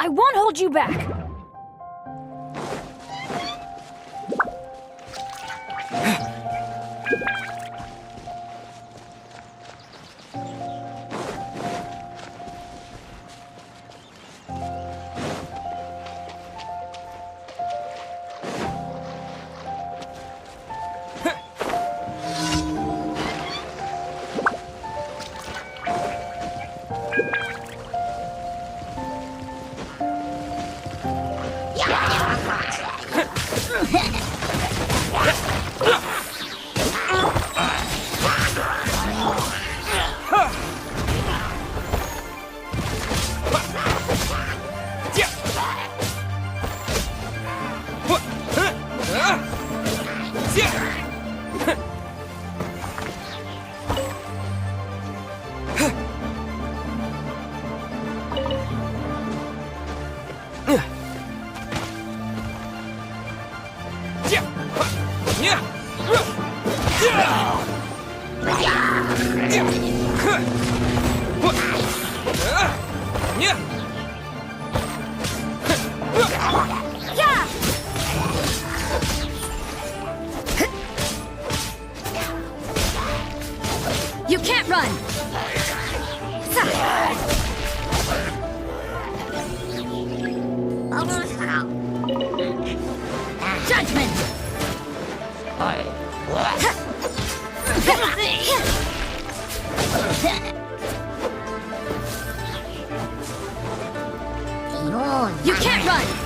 I won't hold you back! You can't run! Judgment! You can't run!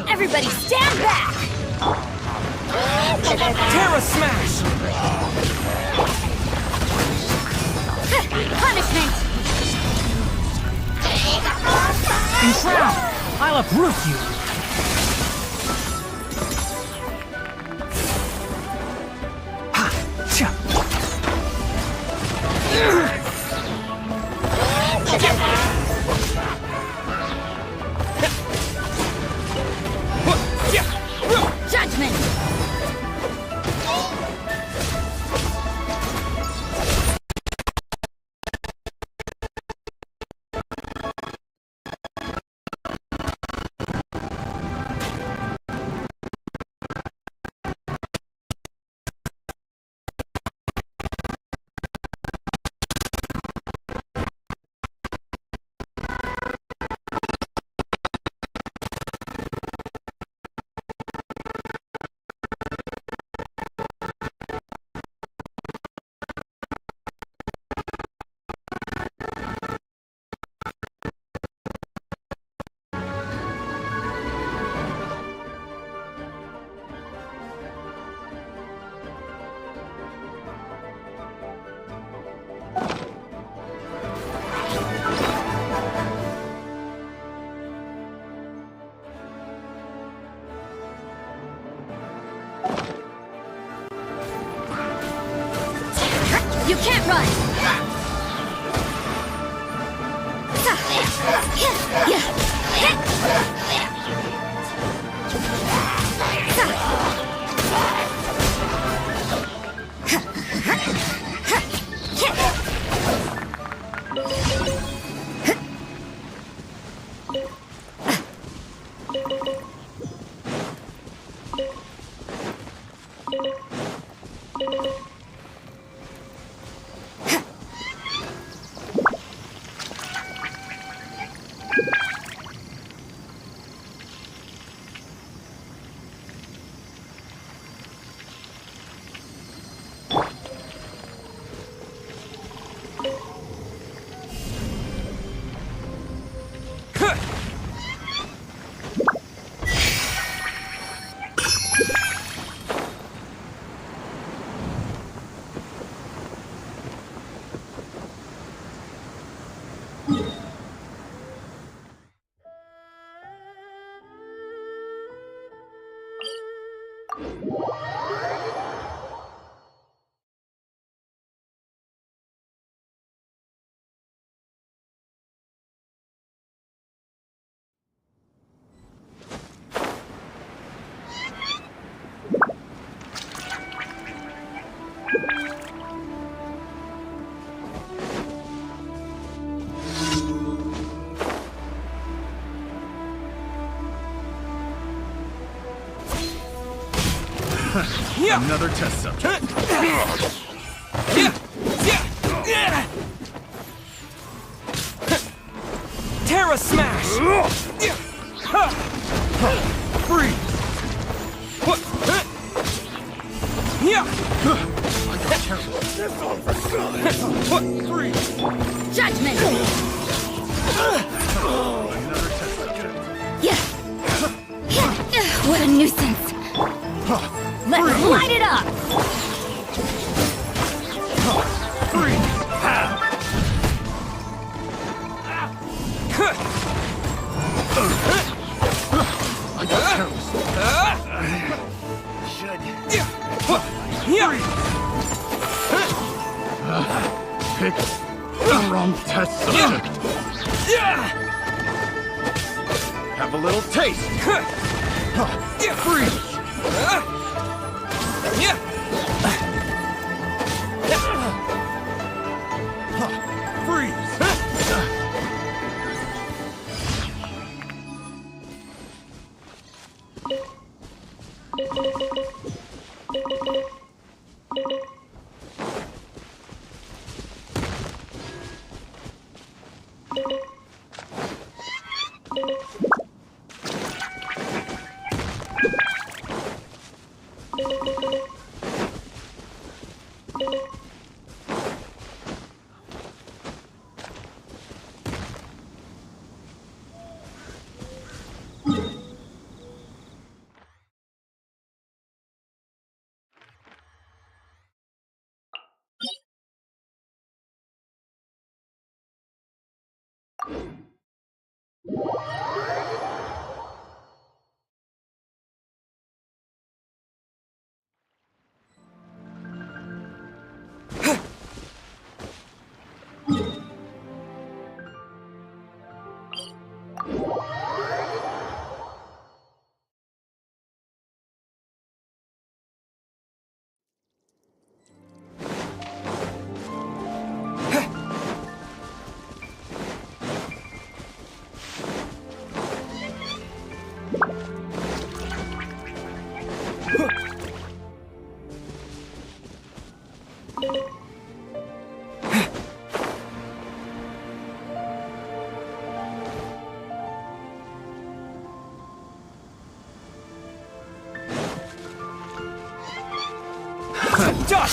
Everybody stand back! Terra Smash! Punishment! Entrap! I'll uproot you! Judgment! You can't run! Another test subject. Terra Smash! Freeze! Freeze! Judgment! Another test subject. What a nuisance! Let's light it up! Freeze! I got careless. Should. Pick the wrong test subject. Have a little taste. Freeze! Freeze!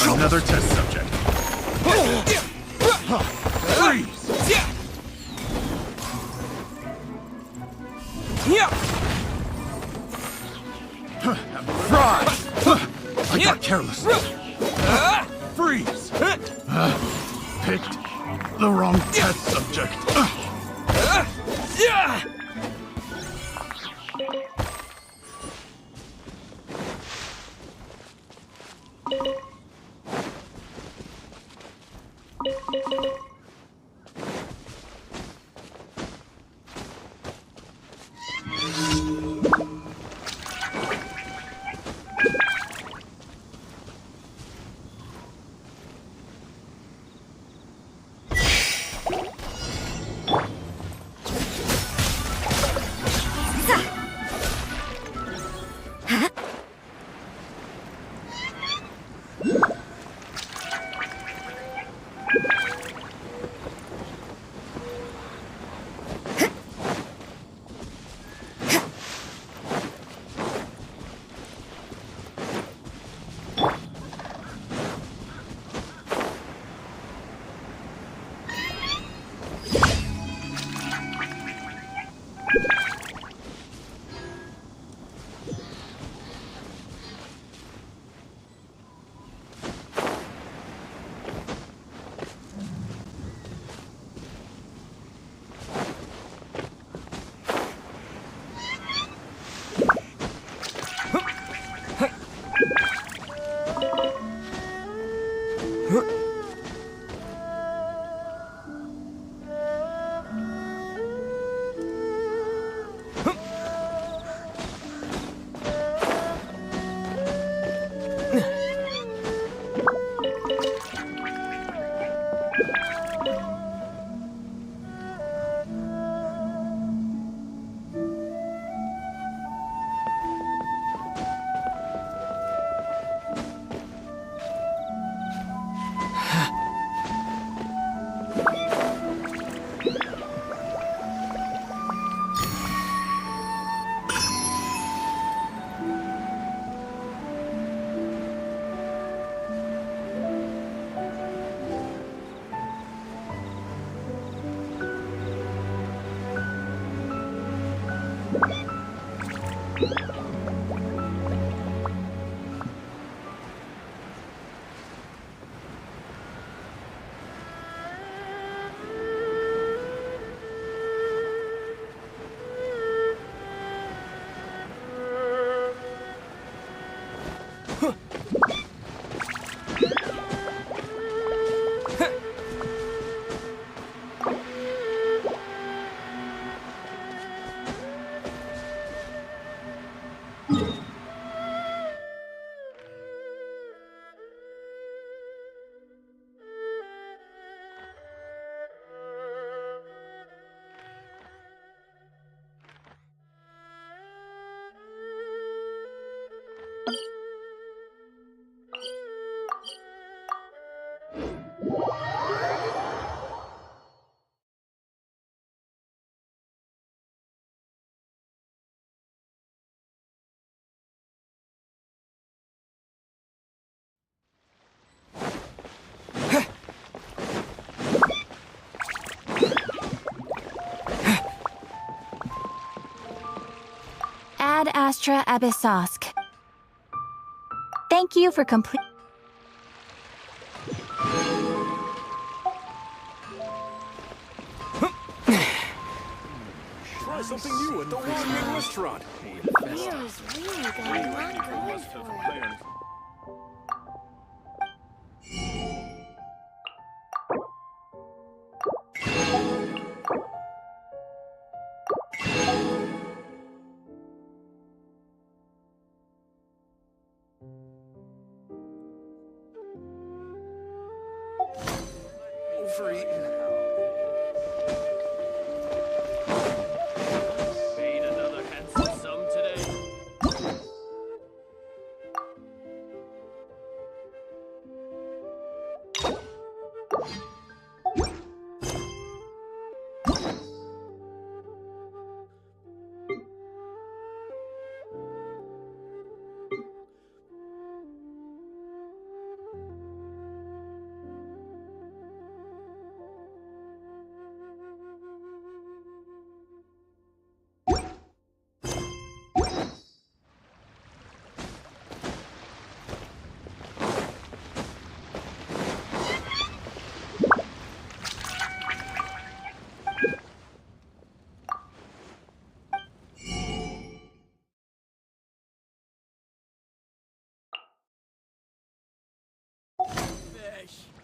Another test subject. Freeze! Fry! I got careless. Freeze! Picked the wrong test subject. Ad Astra Abyssosk. Thank you for complete. Try something new at the Warzone restaurant. Leo's really got a lot going for him. Overeaten. Made another handsome sum today.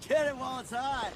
Get it while it's hot.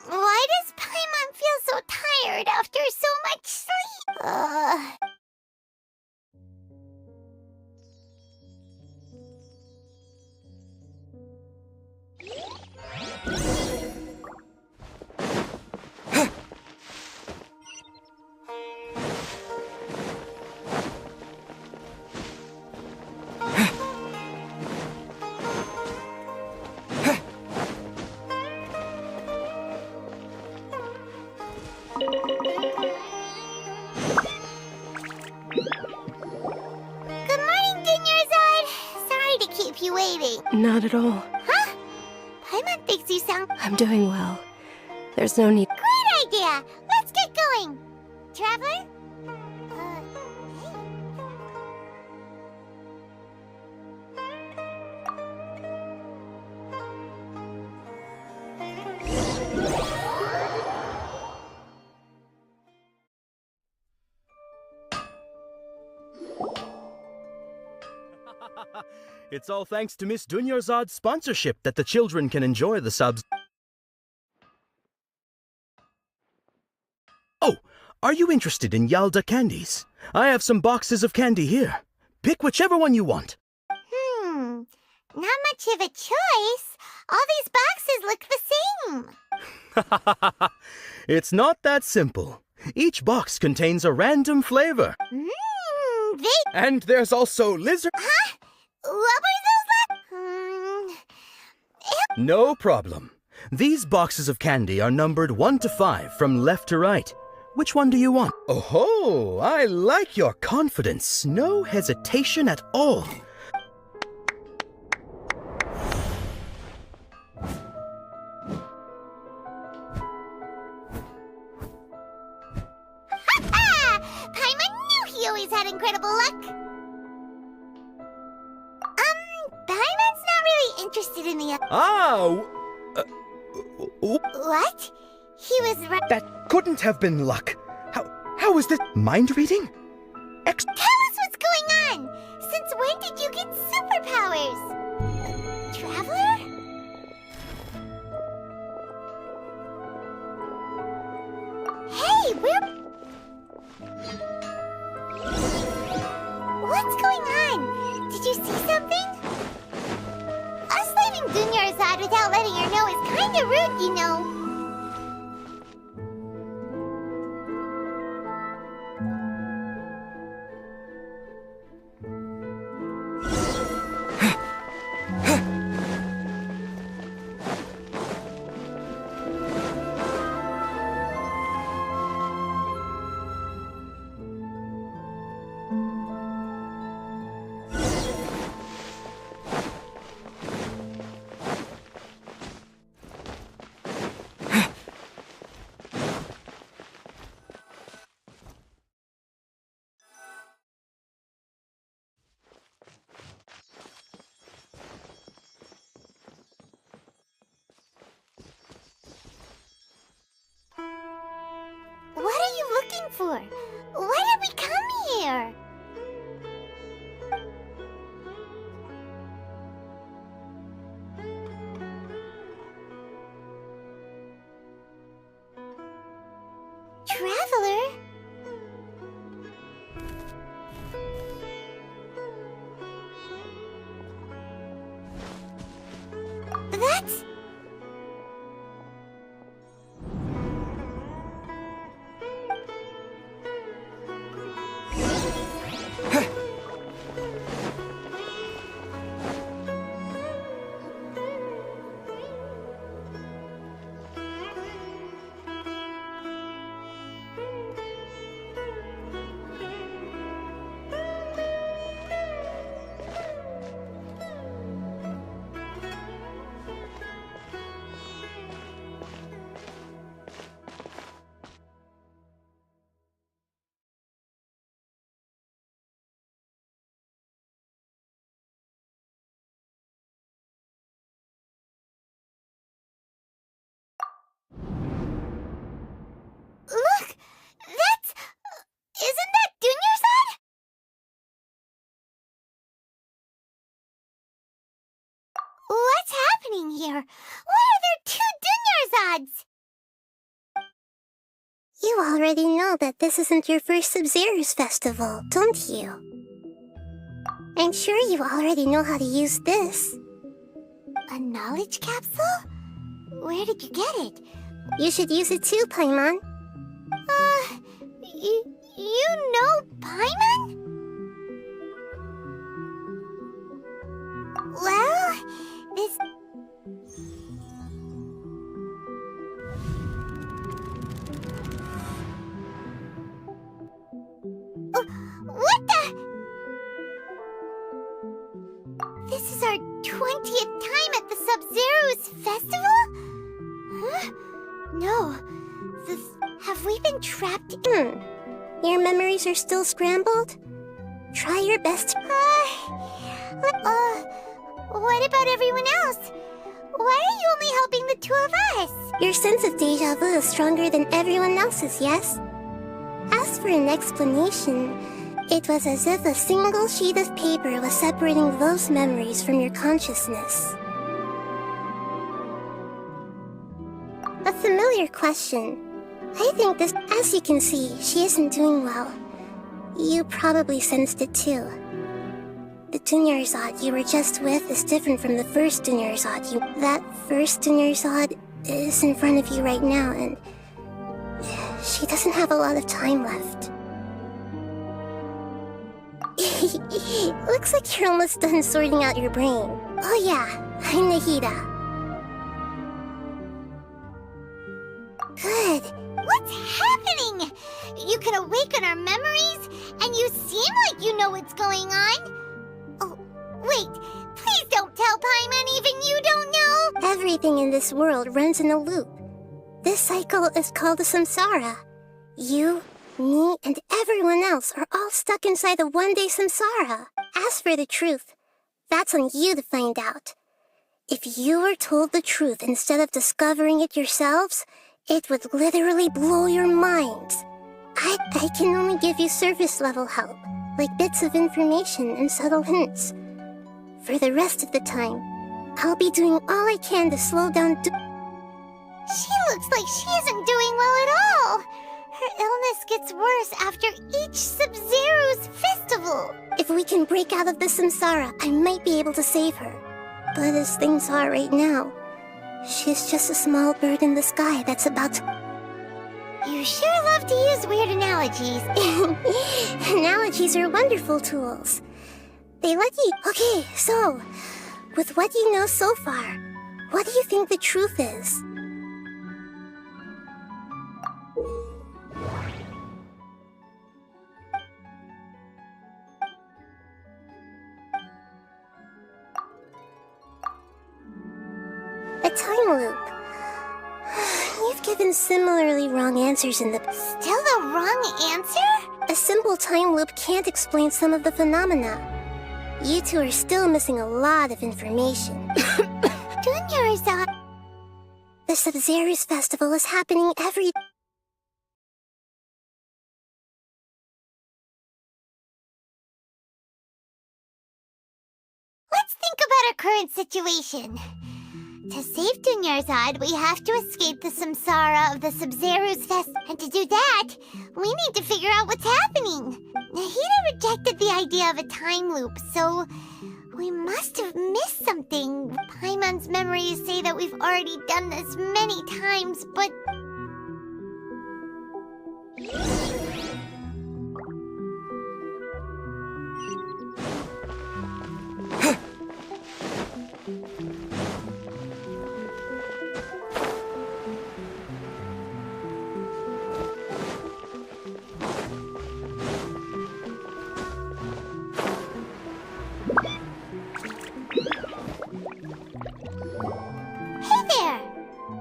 Why does Paimon feel so tired after so much sleep? Good morning, Dinyerzad. Sorry to keep you waiting. Not at all. Huh? Paimon thinks you sound... I'm doing well. There's no need. Great idea! Let's get going! Traveler? Hey. It's all thanks to Miss Dunyarzad's sponsorship that the children can enjoy the subs. Oh, are you interested in Yalda candies? I have some boxes of candy here. Pick whichever one you want. Not much of a choice. All these boxes look the same. It's not that simple. Each box contains a random flavor. And there's also lizard. What were those No problem. These boxes of candy are numbered 1 to 5 from left to right. Which one do you want? Oh, I like your confidence. No hesitation at all. Paimon knew he always had incredible luck. Paimon's not really interested in the... What? He was right. That couldn't have been luck. How was this? Mind reading? Tell us what's going on! Since when did you get superpowers? Traveler? Hey, what's going on? Did you see something? Us leaving Dunyarzad without letting her know is kinda rude, you know. What are you looking for? Why did we come here? Traveler? That's... Look! That's... Isn't that Dunyarzad? What's happening here? Why are there 2 Dunyarzads? You already know that this isn't your first Sub-Zero's festival, don't you? I'm sure you already know how to use this. A knowledge capsule? Where did you get it? You should use it too, Paimon. You know Paimon? Well, this... What the... This is our 20th time at the Sub-Zero's festival? Huh? No. Have we been trapped in... Your memories are still scrambled? Try your best to... What about everyone else? Why are you only helping the 2 of us? Your sense of deja vu is stronger than everyone else's, yes? As for an explanation, it was as if a single sheet of paper was separating those memories from your consciousness. A familiar question. I think this... As you can see, she isn't doing well. You probably sensed it too. The Dunyarzad you were just with is different from the first Dunyarzad That first Dunyarzad is in front of you right now, and... She doesn't have a lot of time left. Looks like you're almost done sorting out your brain. Oh yeah, I'm Nahida. Good. What's happening? You can awaken our memories, and you seem like you know what's going on. Oh, wait. Please don't tell Paimon even you don't know. Everything in this world runs in a loop. This cycle is called the samsara. You, me, and everyone else are all stuck inside the one-day samsara. As for the truth, that's on you to find out. If you were told the truth instead of discovering it yourselves, it would literally blow your minds. I can only give you surface-level help, like bits of information and subtle hints. For the rest of the time, I'll be doing all I can to slow down. She looks like she isn't doing well at all. Her illness gets worse after each Sub-Zero's festival. If we can break out of the samsara, I might be able to save her. But as things are right now, she's just a small bird in the sky that's about to... You sure love to use weird analogies. Analogies are wonderful tools. They let you... Okay, so, with what you know so far, what do you think the truth is? A time loop. You've given similarly wrong answers in the... Still the wrong answer? A simple time loop can't explain some of the phenomena. You two are still missing a lot of information. The Sub-Zero's festival is happening every... Let's think about our current situation. To save Dunyarzad, we have to escape the samsara of the Sub-Zero's fest. And to do that, we need to figure out what's happening. Nahida rejected the idea of a time loop, so we must have missed something. Paimon's memories say that we've already done this many times, but...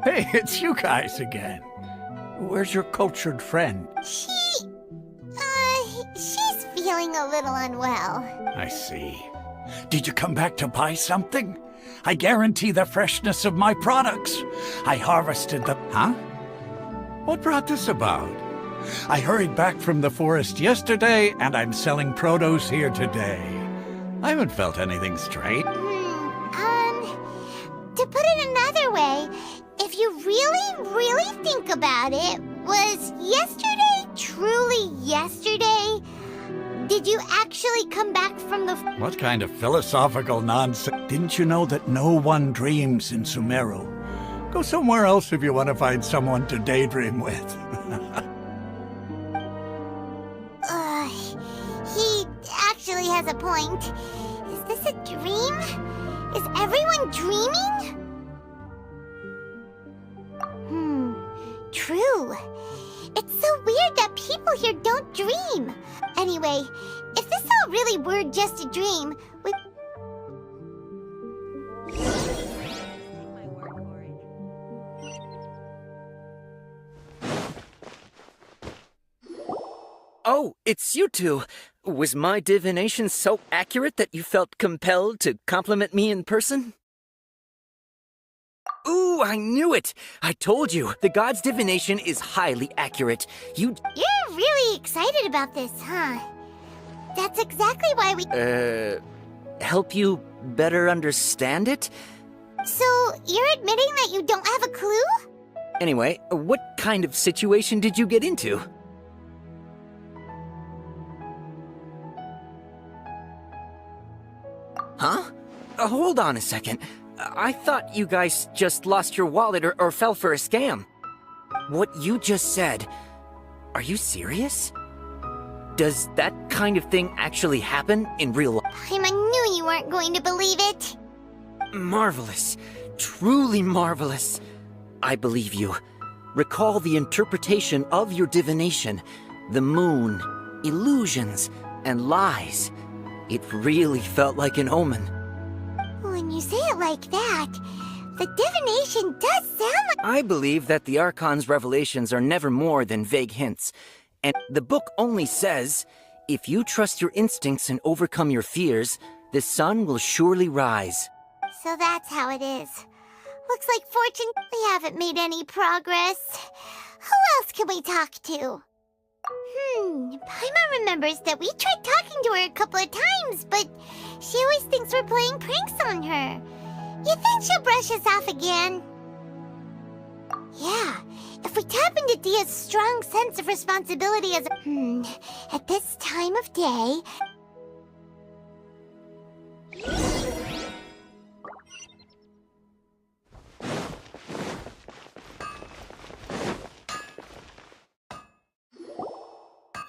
Hey, it's you guys again. Where's your cultured friend? She's feeling a little unwell. I see. Did you come back to buy something? I guarantee the freshness of my products. I harvested the... Huh? What brought this about? I hurried back from the forest yesterday, and I'm selling produce here today. I haven't felt anything straight. To put it another way, if you really think about it, was yesterday truly yesterday? Did you actually come back from the... What kind of philosophical nonsense? Didn't you know that no one dreams in Sumeru? Go somewhere else if you want to find someone to daydream with. He actually has a point. Is this a dream? Is everyone dreaming? True. It's so weird that people here don't dream. Anyway, if this all really were just a dream, we... Oh, it's you two. Was my divination so accurate that you felt compelled to compliment me in person? Ooh, I knew it! I told you, the god's divination is highly accurate. You're really excited about this, huh? That's exactly why we... help you better understand it? So, you're admitting that you don't have a clue? Anyway, what kind of situation did you get into? Huh? Hold on a second. I thought you guys just lost your wallet or fell for a scam. What you just said, Are you serious? Does that kind of thing actually happen in real life? I knew you weren't going to believe it. Marvelous. Truly marvelous. I believe you. Recall the interpretation of your divination. The moon, illusions, and lies. It really felt like an omen. When you say it like that, the divination does sound like... I believe that the Archon's revelations are never more than vague hints. And the book only says, if you trust your instincts and overcome your fears, the sun will surely rise. So that's how it is. Looks like Fortune, we haven't made any progress. Who else can we talk to? Paimon remembers that we tried talking to her a couple of times, but she always thinks we're playing pranks on her. You think she'll brush us off again? Yeah, if we tap into Dia's strong sense of responsibility as a... at this time of day...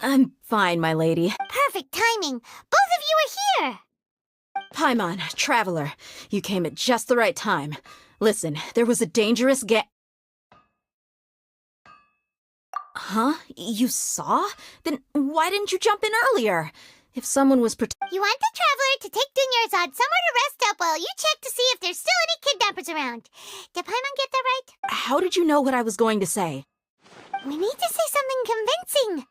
I'm fine, my lady. Perfect timing! Both of you are here! Paimon, Traveler, you came at just the right time. Listen, there was a dangerous Huh? You saw? Then why didn't you jump in earlier? If someone was You want the Traveler to take Dunyarzad somewhere to rest up while you check to see if there's still any kidnappers around. Did Paimon get that right? How did you know what I was going to say? We need to say something convincing.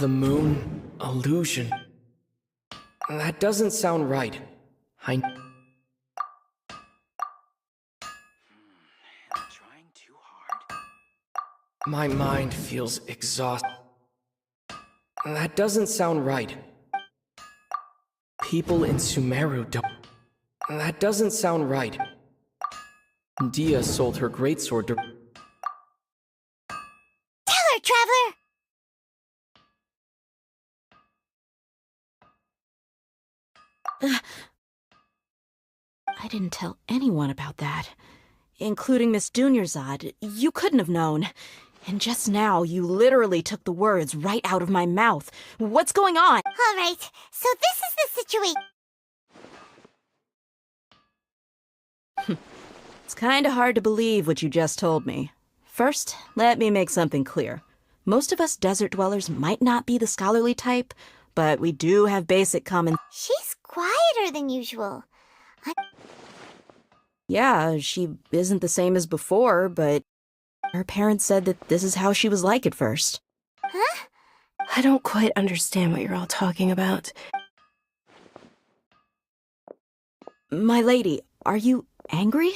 The moon illusion. That doesn't sound right. Am I trying too hard? My mind feels exhausted. That doesn't sound right. People in Sumeru don't. That doesn't sound right. Dia sold her greatsword to... Tell her, Traveler! I didn't tell anyone about that. Including Miss Dunyarzad. You couldn't have known. And just now, you literally took the words right out of my mouth. What's going on? All right, so this is the situation. It's kinda hard to believe what you just told me. First, let me make something clear. Most of us desert dwellers might not be the scholarly type, but we do have basic common... She's quieter than usual. Yeah, she isn't the same as before, but her parents said that this is how she was like at first. Huh? I don't quite understand what you're all talking about. My lady, are you angry?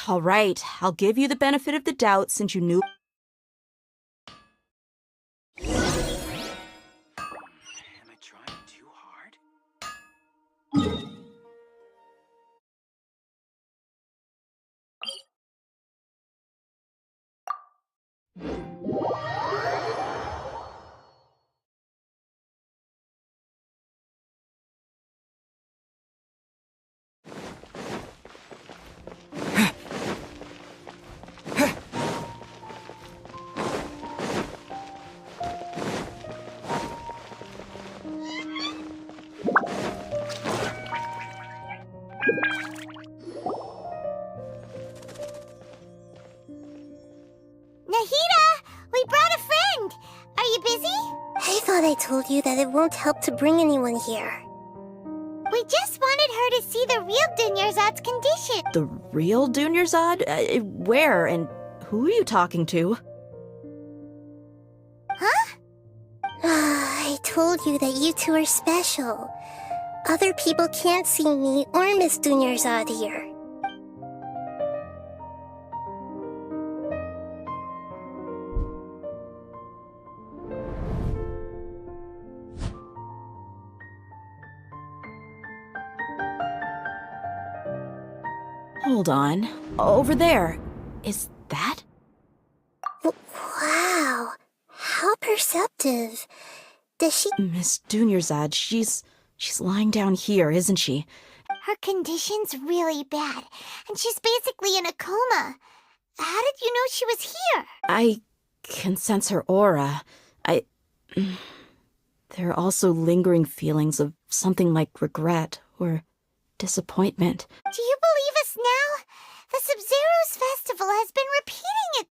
All right, I'll give you the benefit of the doubt since you knew... Am I trying too hard? Nahida! We brought a friend! Are you busy? I thought I told you that it won't help to bring anyone here. We just wanted her to see the real Dunyarzad's condition. The real Dunyarzad? Where and who are you talking to? Huh? I told you that you two are special. Other people can't see me or Miss Dunyarzad here. Hold on. Over there. Is that? Wow. perceptive. Does she... Miss Dunyarzad, she's lying down here, isn't she? Her condition's really bad, and she's basically in a coma. How did you know she was here? I can sense her aura. There are also lingering feelings of something like regret or disappointment. Do you believe us now? The Sub-Zero's festival has been repeating it.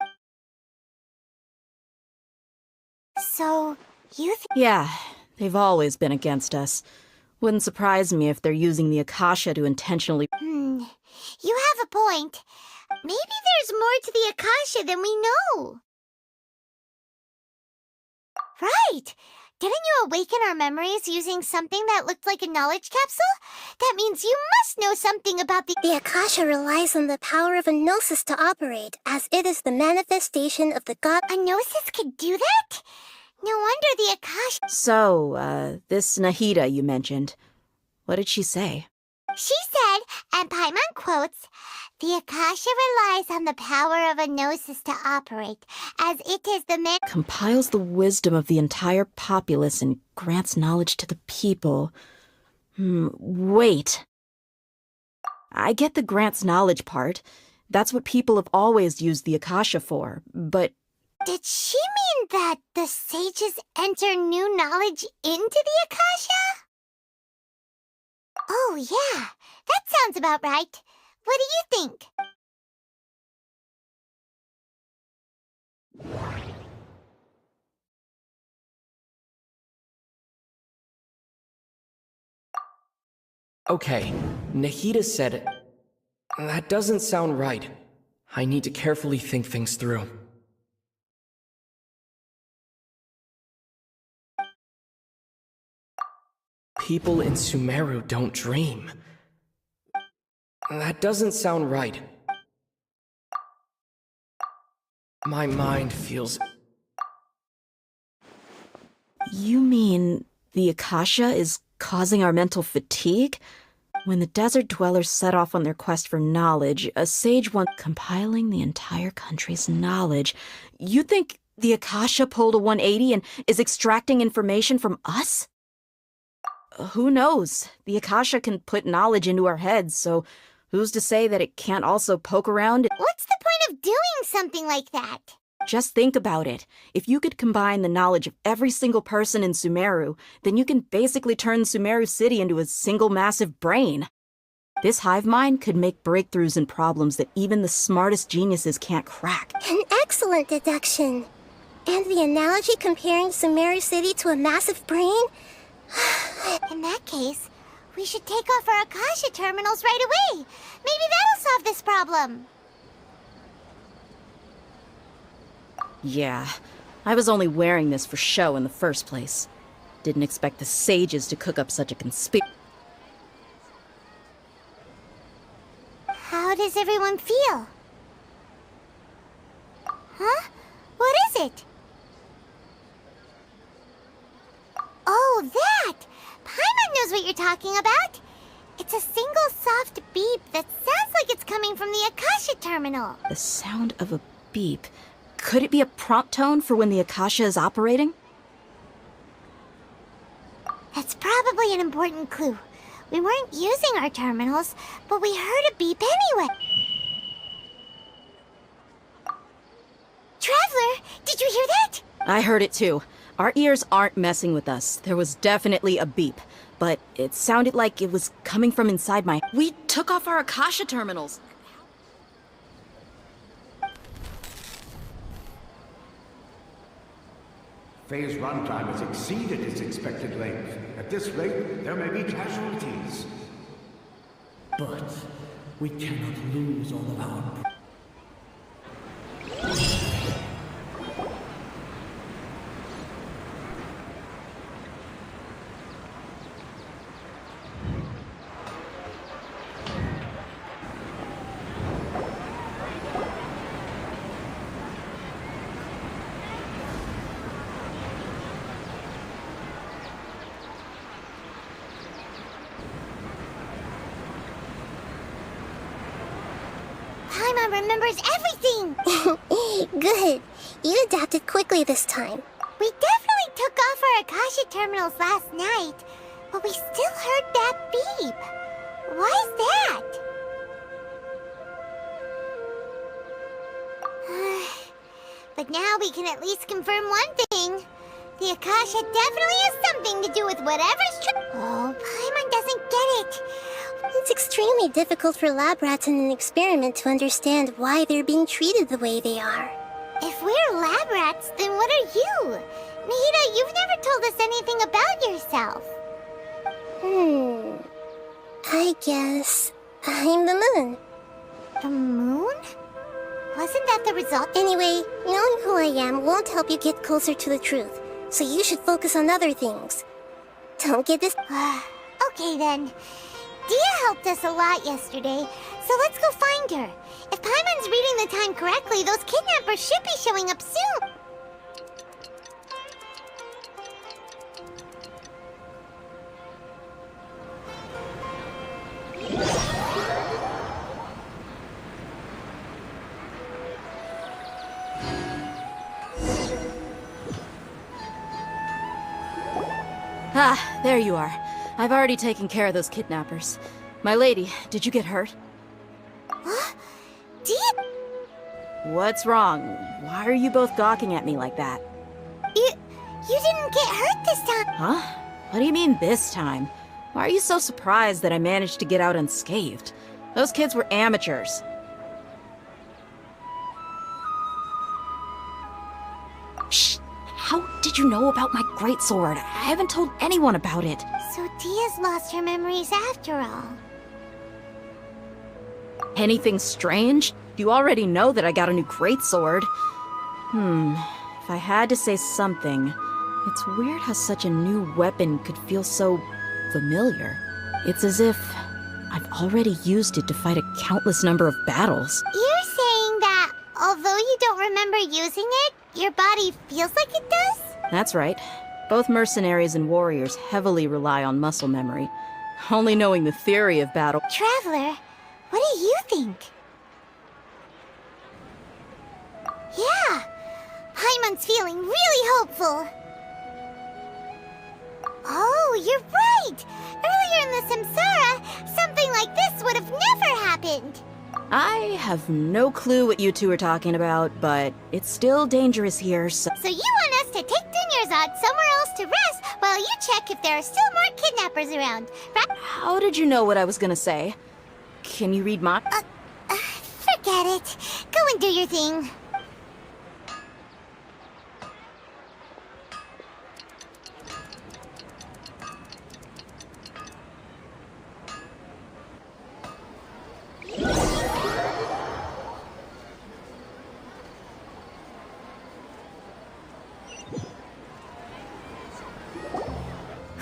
So, you Yeah, they've always been against us. Wouldn't surprise me if they're using the Akasha to intentionally... You have a point. Maybe there's more to the Akasha than we know. Right! Didn't you awaken our memories using something that looked like a knowledge capsule? That means you must know something about the... The Akasha relies on the power of a gnosis to operate, as it is the manifestation of the god... A gnosis could do that? No wonder the Akasha... So, this Nahida you mentioned, what did she say? She said, and Paimon quotes, "The Akasha relies on the power of a gnosis to operate, as it is the man..." Compiles the wisdom of the entire populace and grants knowledge to the people. Wait. I get the grants knowledge part. That's what people have always used the Akasha for, but... Did she mean that the sages enter new knowledge into the Akasha? Oh, yeah. That sounds about right. What do you think? Okay, Nahida said... That doesn't sound right. I need to carefully think things through. People in Sumeru don't dream. That doesn't sound right. My mind feels... You mean the Akasha is causing our mental fatigue? When the desert dwellers set off on their quest for knowledge, a sage once compiling the entire country's knowledge. You think the Akasha pulled a 180 and is extracting information from us? Who knows? The Akasha can put knowledge into our heads, so who's to say that it can't also poke around? What's the point of doing something like that? Just think about it. If you could combine the knowledge of every single person in Sumeru, then you can basically turn Sumeru City into a single massive brain. This hive mind could make breakthroughs in problems that even the smartest geniuses can't crack. An excellent deduction. And the analogy comparing Sumeru City to a massive brain? In that case, we should take off our Akasha terminals right away. Maybe that'll solve this problem. Yeah, I was only wearing this for show in the first place. Didn't expect the sages to cook up such a conspiracy. How does everyone feel? Huh? What is it? Oh, that! Paimon knows what you're talking about. It's a single soft beep that sounds like it's coming from the Akasha terminal. The sound of a beep. Could it be a prompt tone for when the Akasha is operating? That's probably an important clue. We weren't using our terminals, but we heard a beep anyway. Traveler, did you hear that? I heard it too. Our ears aren't messing with us. There was definitely a beep, but it sounded like it was coming from inside my... We took off our Akasha terminals. Phase runtime has exceeded its expected length. At this rate, there may be casualties. But we cannot lose all of our... Paimon remembers everything! Good. You adapted quickly this time. We definitely took off our Akasha terminals last night, but we still heard that beep. Why is that? But now we can at least confirm one thing. The Akasha definitely has something to do with whatever's Oh, Paimon doesn't get it. It's extremely difficult for lab rats in an experiment to understand why they're being treated the way they are. If we're lab rats, then what are you? Nahida, you've never told us anything about yourself. I guess I'm the moon. The moon? Wasn't that the result? Anyway, knowing who I am won't help you get closer to the truth, so you should focus on other things. Don't get this. Okay then. Dia helped us a lot yesterday, so let's go find her. If Paimon's reading the time correctly, those kidnappers should be showing up soon. Ah, there you are. I've already taken care of those kidnappers. My lady, did you get hurt? Dia? What's wrong? Why are you both gawking at me like that? You didn't get hurt this time. Huh? What do you mean this time? Why are you so surprised that I managed to get out unscathed? Those kids were amateurs. Shh! How did you know about my greatsword? I haven't told anyone about it. So Dia's lost her memories after all. Anything strange? You already know that I got a new greatsword. If I had to say something, it's weird how such a new weapon could feel so familiar. It's as if I've already used it to fight a countless number of battles. You're saying that although you don't remember using it, your body feels like it does? That's right. Both mercenaries and warriors heavily rely on muscle memory. Only knowing the theory of battle. Traveler, what do you think? Yeah, Paimon's feeling really hopeful. Oh, you're right! Earlier in the Samsara, something like this would have never happened. I have no clue what you two are talking about, but it's still dangerous here, so... So you want us to take Dunyarzad somewhere else to rest while you check if there are still more kidnappers around, right? How did you know what I was gonna say? Can you read my... Forget it. Go and do your thing.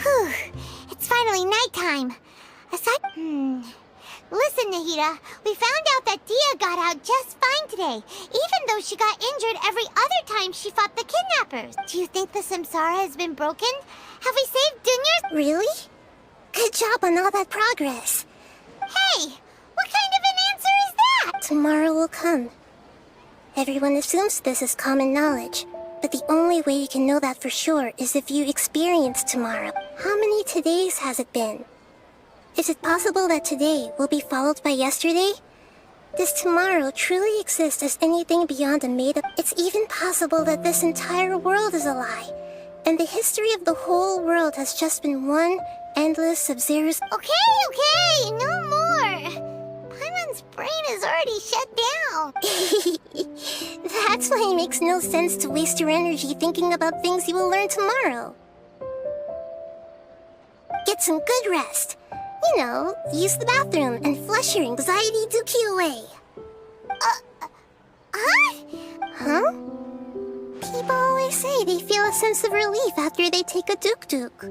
Whew, it's finally nighttime. Listen, Nahida, we found out that Dia got out just fine today, even though she got injured every other time she fought the kidnappers. Do you think the Samsara has been broken? Have we saved Dunyar's? Really? Good job on all that progress. Hey, what kind of an answer is that? Tomorrow will come. Everyone assumes this is common knowledge, but the only way you can know that for sure is if you experience tomorrow. How many todays has it been? Is it possible that today will be followed by yesterday? Does tomorrow truly exist as anything beyond a made-up? It's even possible that this entire world is a lie, and the history of the whole world has just been one endless Sub-Zero's... Okay, no more! Paimon's brain is already shut down. That's why it makes no sense to waste your energy thinking about things you will learn tomorrow. Get some good rest. You know, use the bathroom and flush your anxiety dookie away. Huh? People always say they feel a sense of relief after they take a duk-duk.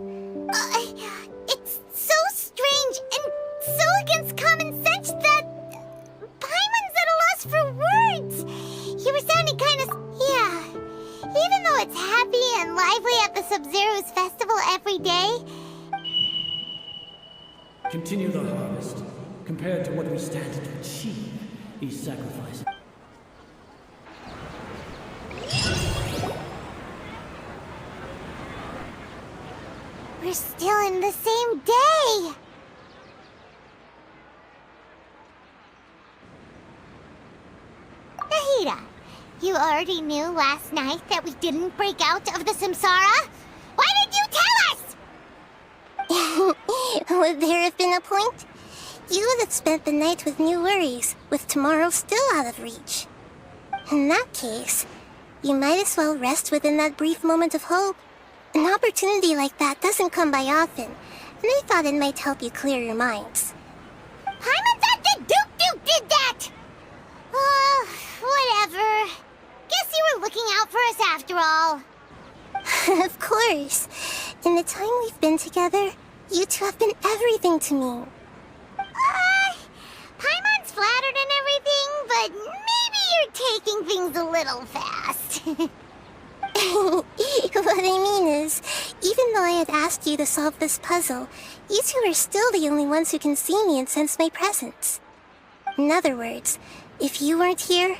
It's so strange and so against common sense that... Paimon's at a loss for words. You were sounding kind of... Yeah. Even though it's happy and lively at the Sub-Zero's festival every day... Continue the harvest. Compared to what we stand to achieve, these sacrifices. We're still in the same day! Nahida, you already knew last night that we didn't break out of the samsara? Why did you tell us? Would there have been a point? You would have spent the night with new worries, with tomorrow still out of reach. In that case, you might as well rest within that brief moment of hope. An opportunity like that doesn't come by often, and I thought it might help you clear your minds. Paimon thought that Duke did that! Whatever. Guess you were looking out for us after all. Of course. In the time we've been together, you two have been everything to me. Paimon's flattered and everything, but maybe you're taking things a little fast. What I mean is, even though I had asked you to solve this puzzle, you two are still the only ones who can see me and sense my presence. In other words, if you weren't here,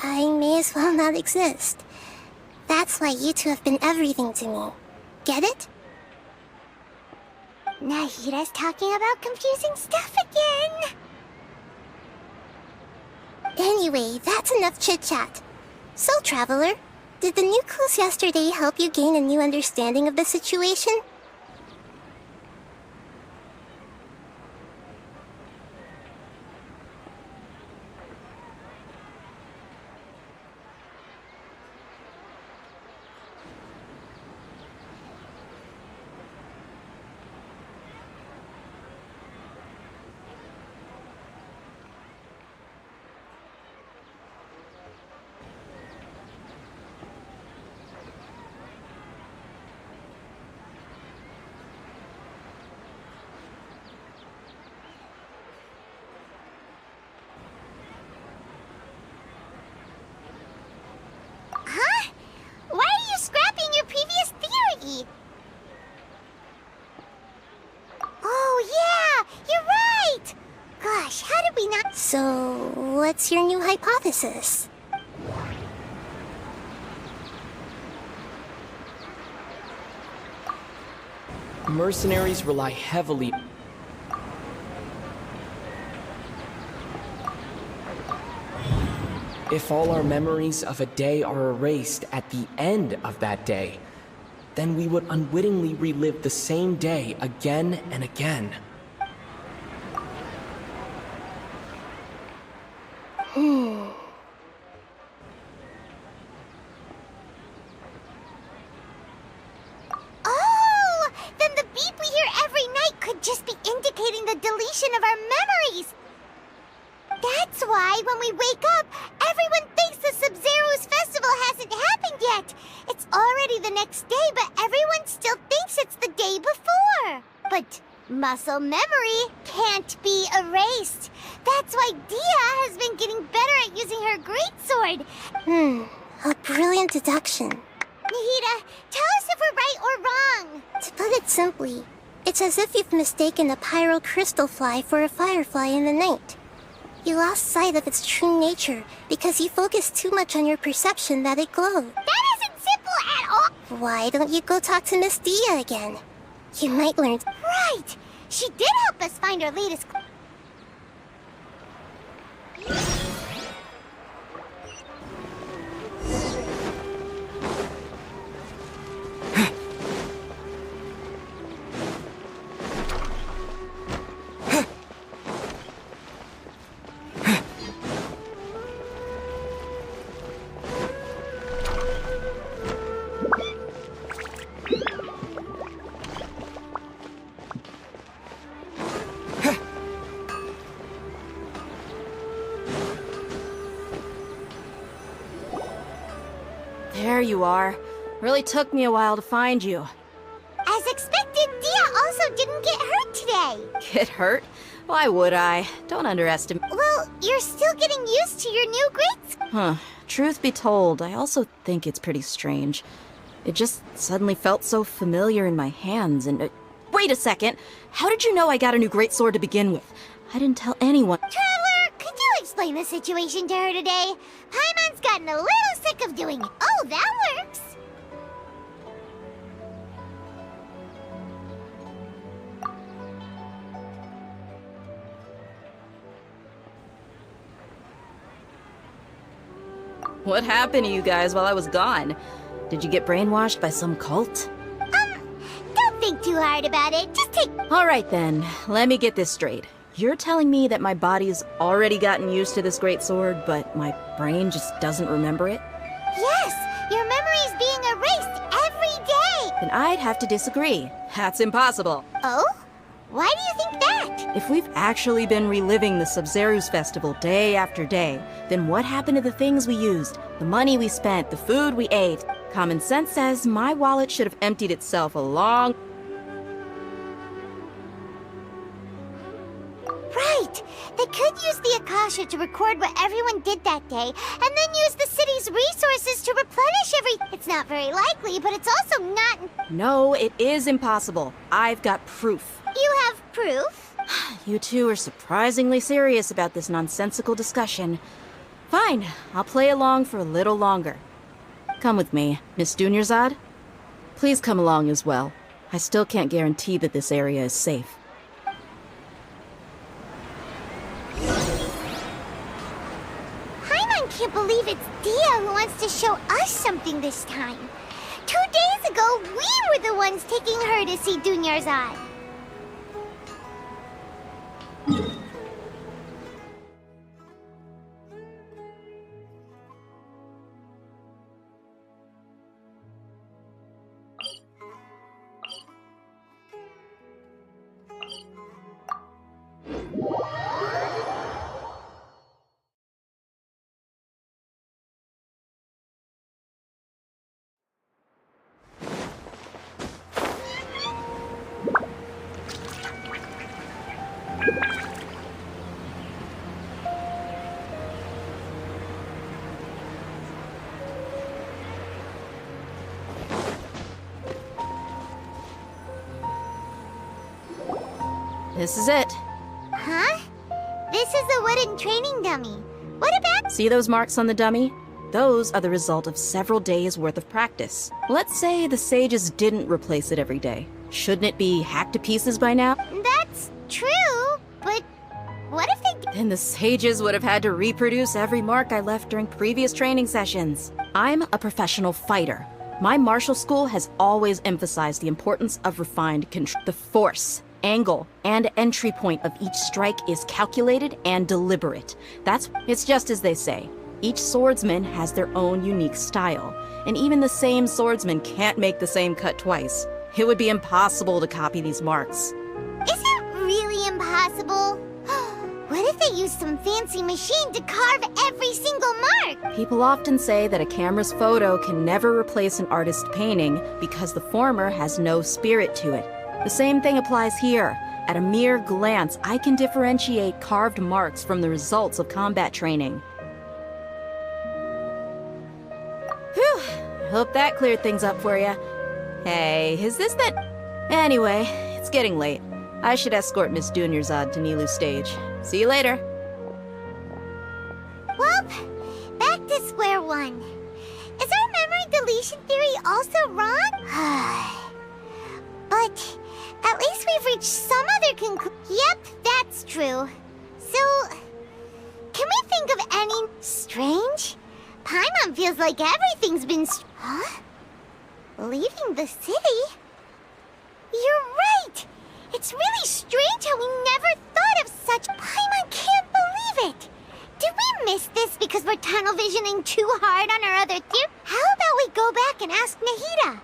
I may as well not exist. That's why you two have been everything to me. Get it? Nahida's talking about confusing stuff again. Anyway, that's enough chit-chat. So, Traveler, did the new clues yesterday help you gain a new understanding of the situation? Huh? Why are you scrapping your previous theory? Oh yeah, you're right! Gosh, how did we not— So, what's your new hypothesis? Mercenaries rely heavily. If all our memories of a day are erased at the end of that day, then we would unwittingly relive the same day again and again. Oh! Then the beep we hear every night could just be indicating the deletion of our memories! That's why when we wake up, everyone thinks the Sub-Zero's festival hasn't happened yet. It's already the next day, but everyone still thinks it's the day before. But muscle memory can't be erased. That's why Dia has been getting better at using her greatsword. A brilliant deduction. Nahida, tell us if we're right or wrong. To put it simply, it's as if you've mistaken a pyro crystal fly for a firefly in the night. You lost sight of its true nature because you focused too much on your perception that it glowed. That isn't simple at all. Why don't you go talk to Miss Dia again? You might learn. Right. She did help us find our latest. There you are. Really took me a while to find you. As expected, Dia also didn't get hurt today. Get hurt? Why would I? Don't underestimate. Well, you're still getting used to your new grades. Huh. Truth be told, I also think it's pretty strange. It just suddenly felt so familiar in my hands and... wait a second! How did you know I got a new greatsword to begin with? I didn't tell anyone. Traveler, could you explain the situation to her today? Paimon's gotten a little sick of doing it. Oh, that works. What happened to you guys while I was gone? Did you get brainwashed by some cult? Don't think too hard about it. Just take... Alright then, let me get this straight. You're telling me that my body's already gotten used to this great sword, but my brain just doesn't remember it? Yes, your memory's being erased every day. Then I'd have to disagree. That's impossible. Oh? Why do you think that? If we've actually been reliving the Sub-Zero's festival day after day, then what happened to the things we used, the money we spent, the food we ate? Common sense says my wallet should have emptied itself a long... Right! They could use the Akasha to record what everyone did that day, and then use the city's resources to replenish It's not very likely, but it's also not... No, it is impossible. I've got proof. You have proof? You two are surprisingly serious about this nonsensical discussion. Fine, I'll play along for a little longer. Come with me, Miss Dunyarzad. Please come along as well. I still can't guarantee that this area is safe. Paimon can't believe it's Dia who wants to show us something this time. 2 days ago, we were the ones taking her to see Dunyarzad. This is it. Huh? This is a wooden training dummy. What about... See those marks on the dummy? Those are the result of several days' worth of practice. Let's say the sages didn't replace it every day. Shouldn't it be hacked to pieces by now? That's true, but what if they... Then the sages would have had to reproduce every mark I left during previous training sessions. I'm a professional fighter. My martial school has always emphasized the importance of refined control. The force, angle, and entry point of each strike is calculated and deliberate. It's just as they say. Each swordsman has their own unique style, and even the same swordsman can't make the same cut twice. It would be impossible to copy these marks. Is it really impossible? What if they use some fancy machine to carve every single mark? People often say that a camera's photo can never replace an artist's painting because the former has no spirit to it. The same thing applies here. At a mere glance, I can differentiate carved marks from the results of combat training. Whew, hope that cleared things up for you. Hey, is this that... Anyway, it's getting late. I should escort Miss Dunyarzad to Nilu's stage. See you later. Well, back to square one. Is our memory deletion theory also wrong? But at least we've reached some other conclusion. Yep, that's true. So, can we think of any strange? Paimon feels like everything's been huh? Leaving the city? You're right! It's really strange how we never thought of such. Paimon can't believe it! Did we miss this because we're tunnel visioning too hard on our other theory? How about we go back and ask Nahida?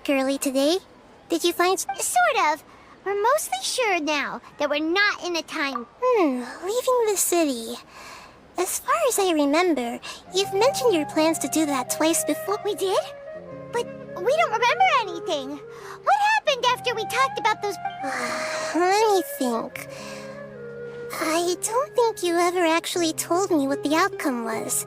Early today. Did you find... Sort of. We're mostly sure now that we're not in a time... leaving the city. As far as I remember, you've mentioned your plans to do that twice before. We did? But we don't remember anything. What happened after we talked about those... Let me think. I don't think you ever actually told me what the outcome was.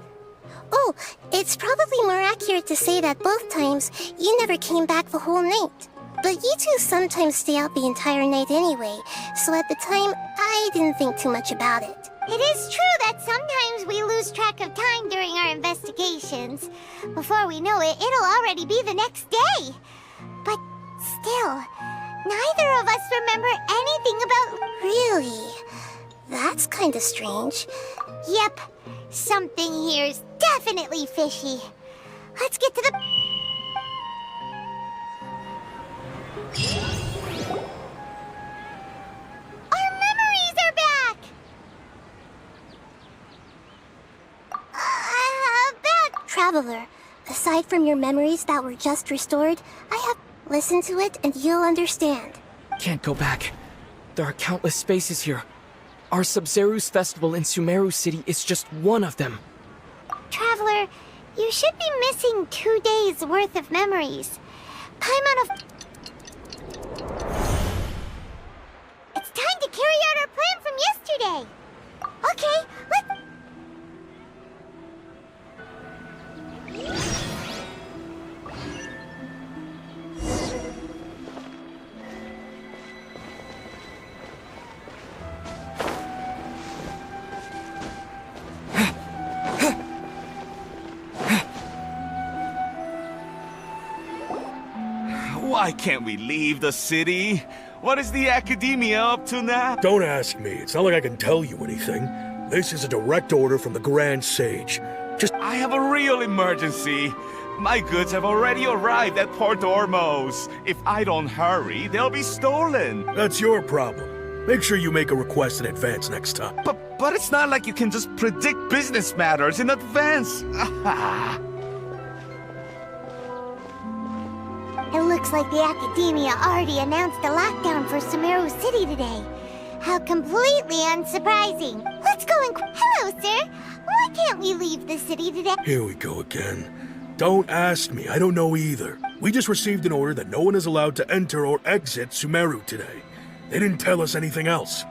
Oh, it's probably more accurate to say that both times you never came back the whole night. But you two sometimes stay out the entire night anyway, so at the time, I didn't think too much about it. It is true that sometimes we lose track of time during our investigations. Before we know it, it'll already be the next day. But still, neither of us remember anything about... Really? That's kinda strange. Yep, something here's definitely fishy. Let's get to the... Our memories are back! Traveler, aside from your memories that were just restored, I have... Listen to it and you'll understand. Can't go back. There are countless spaces here. Our Sub-Zeru's festival in Sumeru City is just one of them. Traveler, you should be missing 2 days worth of memories. Paimon of... It's time to carry out our plan from yesterday. Okay, let's... Why can't we leave the city? What is the academia up to now? Don't ask me. It's not like I can tell you anything. This is a direct order from the Grand Sage. I have a real emergency. My goods have already arrived at Port Ormos. If I don't hurry, they'll be stolen. That's your problem. Make sure you make a request in advance next time. But it's not like you can just predict business matters in advance. It looks like the Academia already announced a lockdown for Sumeru City today. How completely unsurprising. Let's go and... Hello, sir. Why can't we leave the city today? Here we go again. Don't ask me. I don't know either. We just received an order that no one is allowed to enter or exit Sumeru today. They didn't tell us anything else.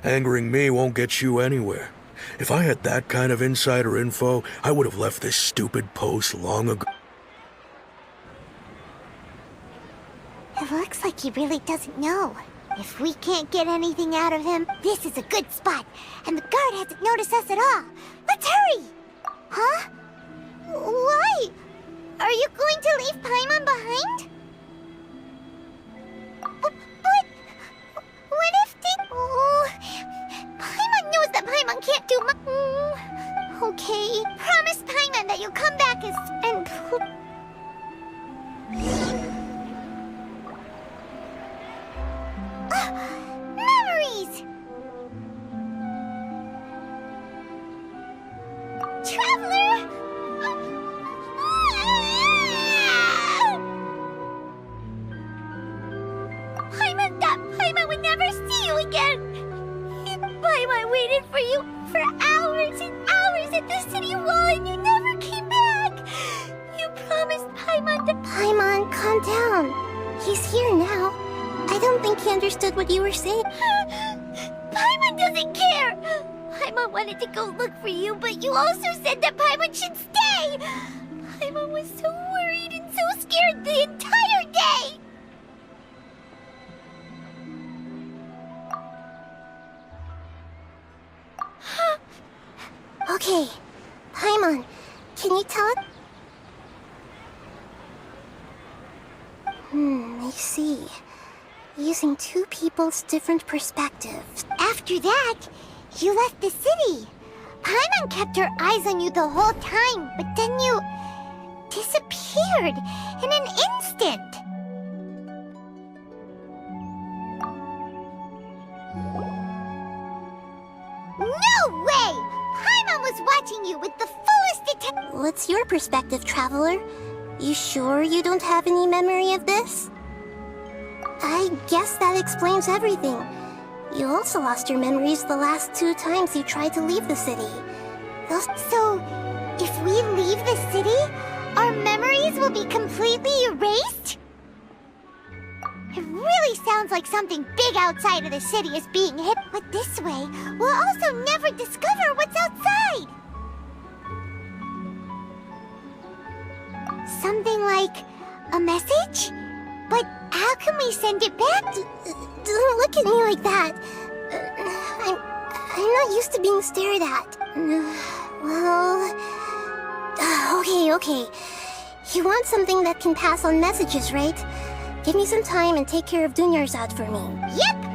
Angering me won't get you anywhere. If I had that kind of insider info, I would have left this stupid post long ago. It looks like he really doesn't know. If we can't get anything out of him, this is a good spot. And the guard hasn't noticed us at all. Let's hurry! Huh? Why? Are you going to leave Paimon behind? But... What if they... Oh, Paimon knows that Paimon can't do much... Okay. Promise Paimon that you'll come back and... Memories! Traveler! Paimon would never see you again! Paimon waited for you for hours and hours at the city wall and you never came back! You promised Paimon to... Paimon, calm down. He's here now. I don't think he understood what you were saying. Paimon doesn't care! Paimon wanted to go look for you, but you also said that Paimon should stay! Paimon was so worried and so scared the entire day! Okay. Paimon, can you tell it? I see. Using two people's different perspectives. After that, you left the city. Paimon kept her eyes on you the whole time, but then you disappeared in an instant. No way! Paimon was watching you with the fullest attention. What's your perspective, Traveler? You sure you don't have any memory of this? I guess that explains everything. You also lost your memories the last 2 times you tried to leave the city. So, if we leave the city, our memories will be completely erased? It really sounds like something big outside of the city is being hit, but this way, we'll also never discover what's outside! Something like a message? send it back. Don't look at me like that. I'm not used to being stared at. Well... Okay. You want something that can pass on messages, right? Give me some time and take care of Dunyarzad for me. Yep.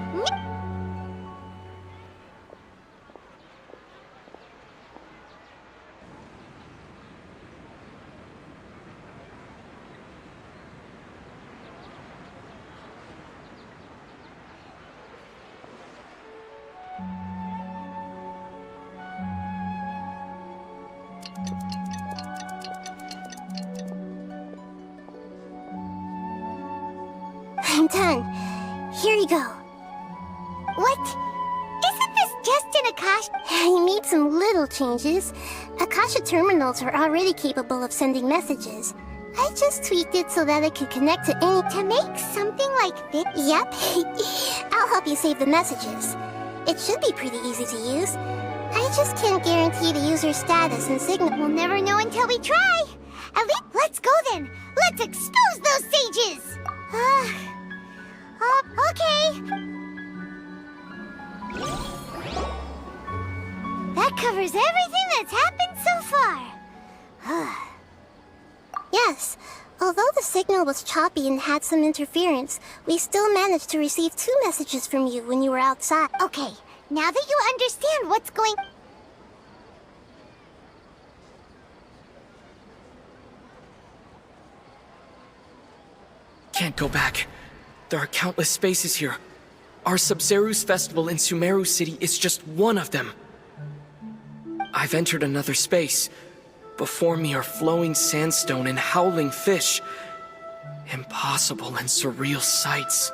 I'm done. Here you go. What? Isn't this just an Akasha? I made some little changes. Akasha terminals are already capable of sending messages. I just tweaked it so that it could connect to any... To make something like this? Yep. I'll help you save the messages. It should be pretty easy to use. I just can't guarantee the user's status and signal. We'll never know until we try. At least, let's go then. Let's expose those sages. Okay. That covers everything that's happened so far. Yes. Although the signal was choppy and had some interference, we still managed to receive 2 messages from you when you were outside. Okay, now that you understand what's going... Can't go back. There are countless spaces here. Our Sabzeruz festival in Sumeru City is just one of them. I've entered another space. Before me are flowing sandstone and howling fish. Impossible and surreal sights.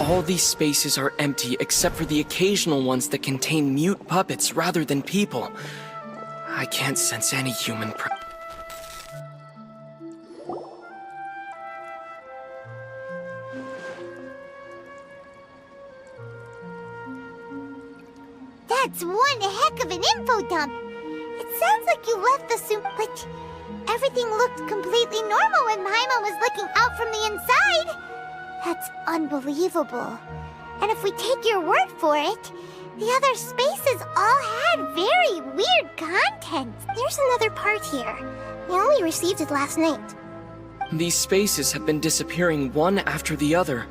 All these spaces are empty except for the occasional ones that contain mute puppets rather than people. I can't sense any human presence. That's one heck of an info dump. It sounds like you left the soup, but everything looked completely normal when Paimon was looking out from the inside. That's unbelievable. And if we take your word for it, the other spaces all had very weird content. There's another part here. We only received it last night. These spaces have been disappearing one after the other,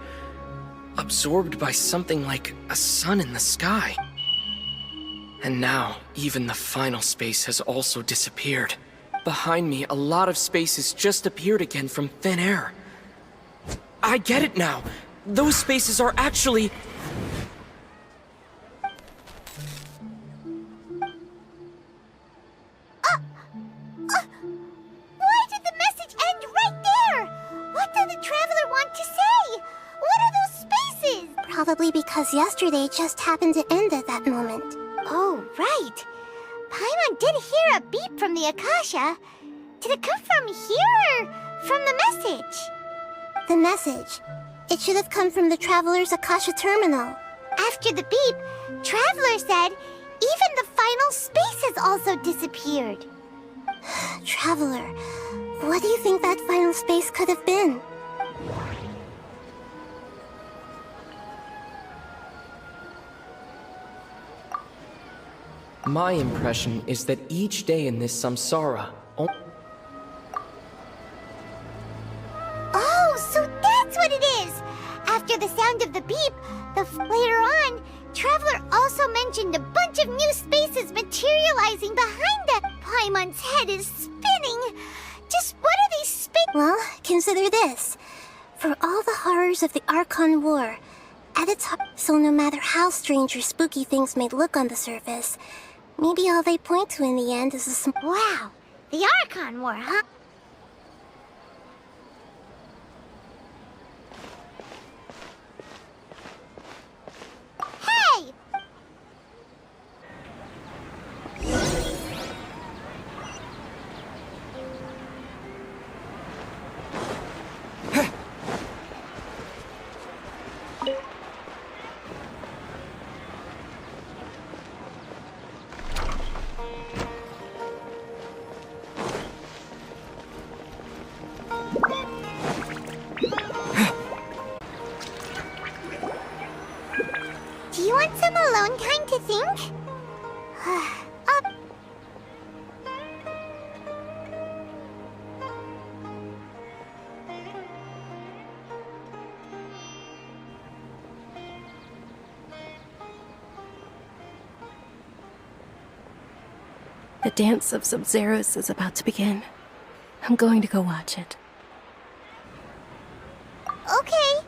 absorbed by something like a sun in the sky. And now, even the final space has also disappeared. Behind me, a lot of spaces just appeared again from thin air. I get it now! Those spaces are actually... Why did the message end right there? What did the traveler want to say? What are those spaces? Probably because yesterday just happened to end at that moment. Oh, right. Paimon did hear a beep from the Akasha. Did it come from here or from the message? The message. It should have come from the Traveler's Akasha terminal. After the beep, Traveler said even the final spaces also disappeared. Traveler, what do you think that final space could have been? My impression is that each day in this samsara... Oh, so that's what it is! After the sound of the beep, later on, Traveler also mentioned a bunch of new spaces materializing behind it. Paimon's head is spinning. Just what are these spaces? Well, consider this. For all the horrors of the Archon War, at its heart, so no matter how strange or spooky things may look on the surface, maybe all they point to in the end is a Wow, the Archon War, huh? Hey! Do you want some alone time to think? The dance of Sub-Zeros is about to begin. I'm going to go watch it. Okay.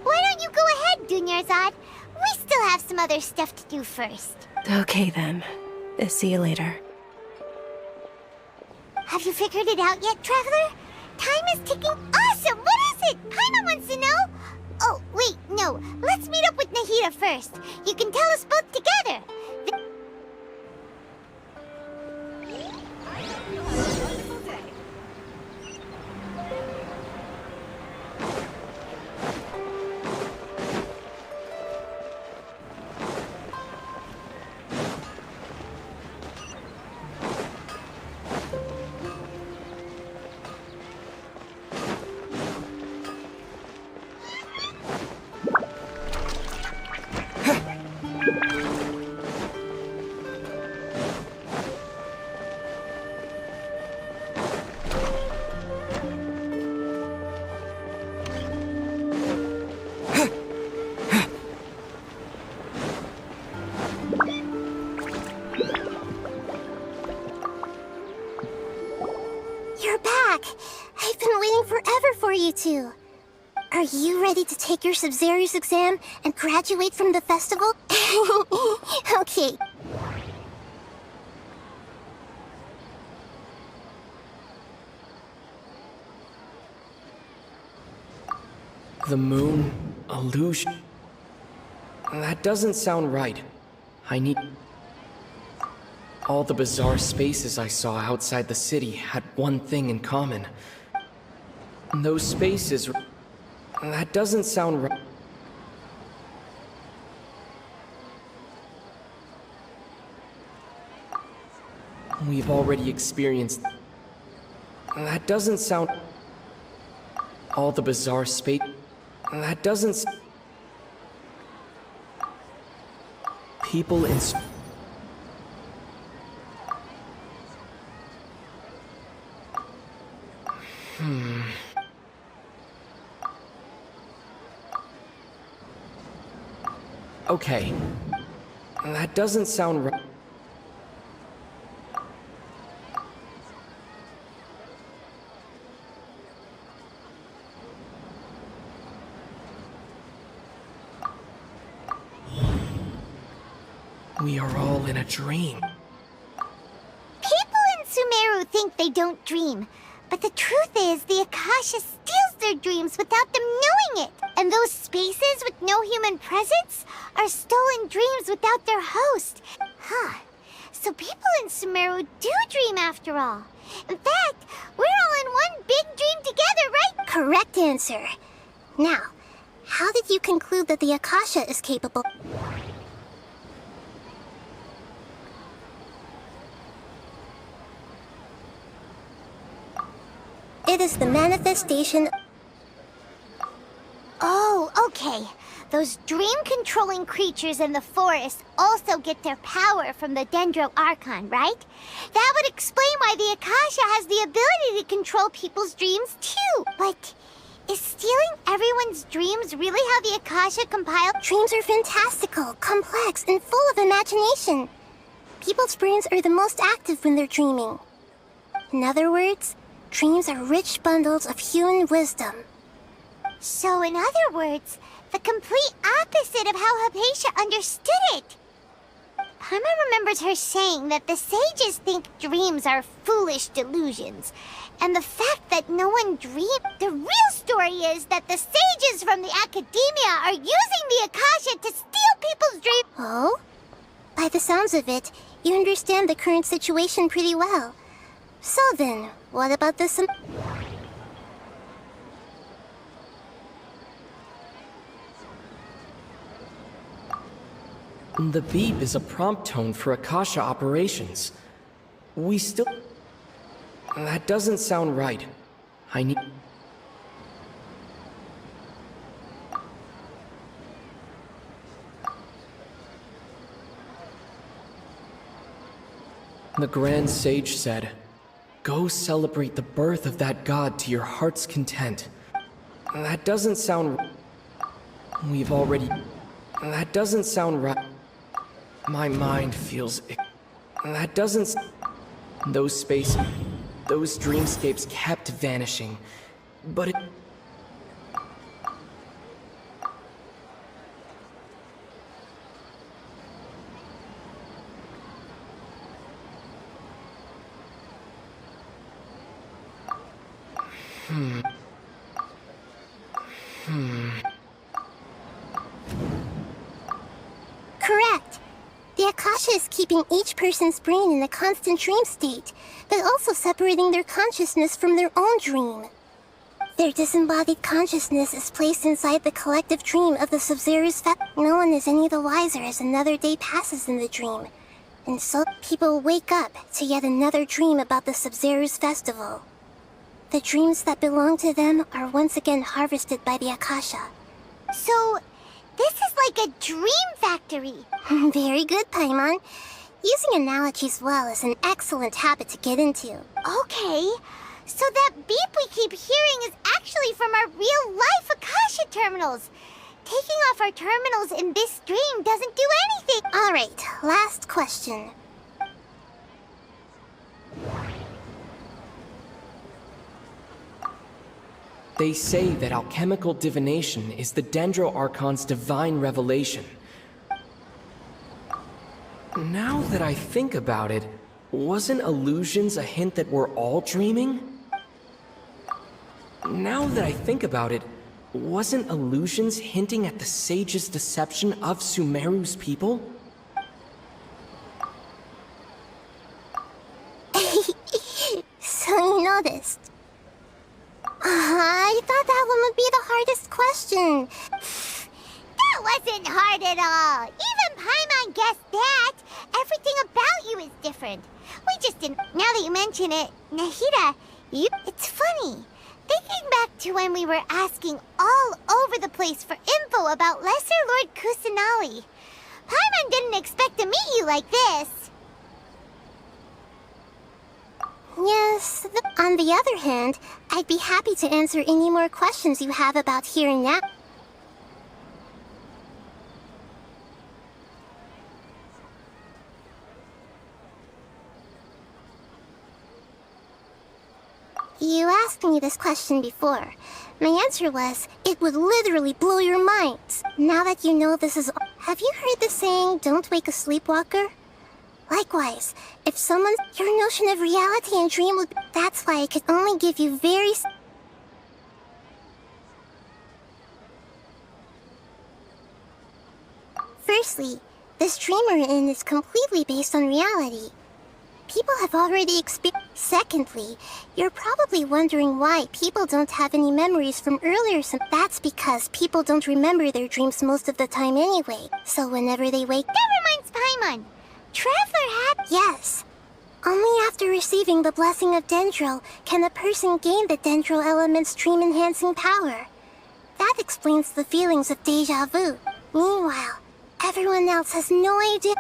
Why don't you go ahead, Dunyarzad? We still have some other stuff to do first. Okay then. See you later. Have you figured it out yet, Traveler? Time is ticking. Awesome! What is it? Paimon wants to know. Oh, wait, no. Let's meet up with Nahida first. You can tell us both together. You're back! I've been waiting forever for you two. Are you ready to take your Sub-Zero's exam and graduate from the festival? Okay. The moon illusion. That doesn't sound right. I need... All the bizarre spaces I saw outside the city had one thing in common. Those spaces... That doesn't sound right. We've already experienced... That doesn't sound... All the bizarre space... That doesn't... People in... Okay. That doesn't sound right. We are all in a dream. People in Sumeru think they don't dream. But the truth is, the Akasha steals their dreams without them knowing it. And those spaces with no human presence are stolen dreams without their host. Huh. So people in Sumeru do dream after all. In fact, we're all in one big dream together, right? Correct answer. Now, how did you conclude that the Akasha is capable? It is the manifestation... Oh, okay. Those dream-controlling creatures in the forest also get their power from the Dendro Archon, right? That would explain why the Akasha has the ability to control people's dreams, too. But is stealing everyone's dreams really how the Akasha compiled? Dreams are fantastical, complex, and full of imagination. People's brains are the most active when they're dreaming. In other words, dreams are rich bundles of human wisdom. So, in other words, the complete opposite of how Hypatia understood it. Paimon remembers her saying that the sages think dreams are foolish delusions. And the fact that no one dreamed... The real story is that the sages from the academia are using the Akasha to steal people's dreams. Oh? By the sounds of it, you understand the current situation pretty well. So then, what about this... The beep is a prompt tone for Akasha operations. We still... That doesn't sound right. I need... The Grand Sage said, "Go celebrate the birth of that god to your heart's content." That doesn't sound... We've already... That doesn't sound right. My mind feels... That doesn't... Those dreamscapes kept vanishing. But it... Correct. The Akasha is keeping each person's brain in a constant dream state, but also separating their consciousness from their own dream. Their disembodied consciousness is placed inside the collective dream of the Sub-Zero's No one is any the wiser as another day passes in the dream. And so, people wake up to yet another dream about the Sub-Zero's festival. The dreams that belong to them are once again harvested by the Akasha. So, this is like a dream factory. Very good, Paimon. Using analogies well is an excellent habit to get into. Okay, so that beep we keep hearing is actually from our real-life Akasha terminals. Taking off our terminals in this dream doesn't do anything. Alright, last question. They say that alchemical divination is the Dendro Archon's divine revelation. Now that I think about it, wasn't illusions a hint that we're all dreaming? Now that I think about it, wasn't illusions hinting at the sage's deception of Sumeru's people? So you noticed. I thought that one would be the hardest question. That wasn't hard at all. Even Paimon guessed that. Everything about you is different. We just didn't... Now that you mention it, Nahida, it's funny. Thinking back to when we were asking all over the place for info about Lesser Lord Kusanali. Paimon didn't expect to meet you like this. Yes, on the other hand, I'd be happy to answer any more questions you have about here and now. You asked me this question before. My answer was, it would literally blow your minds. Now that you know this is... Have you heard the saying, don't wake a sleepwalker? Likewise, if someone's... Your notion of reality and dream would... That's why I could only give you very... Firstly, this dream we're in is completely based on reality. People have already experienced... Secondly, you're probably wondering why people don't have any memories from earlier... That's because people don't remember their dreams most of the time anyway. So whenever they wake... That reminds Paimon. Traveler had... Yes. Only after receiving the blessing of Dendro can a person gain the Dendro element's dream-enhancing power. That explains the feelings of deja vu. Meanwhile, everyone else has no idea...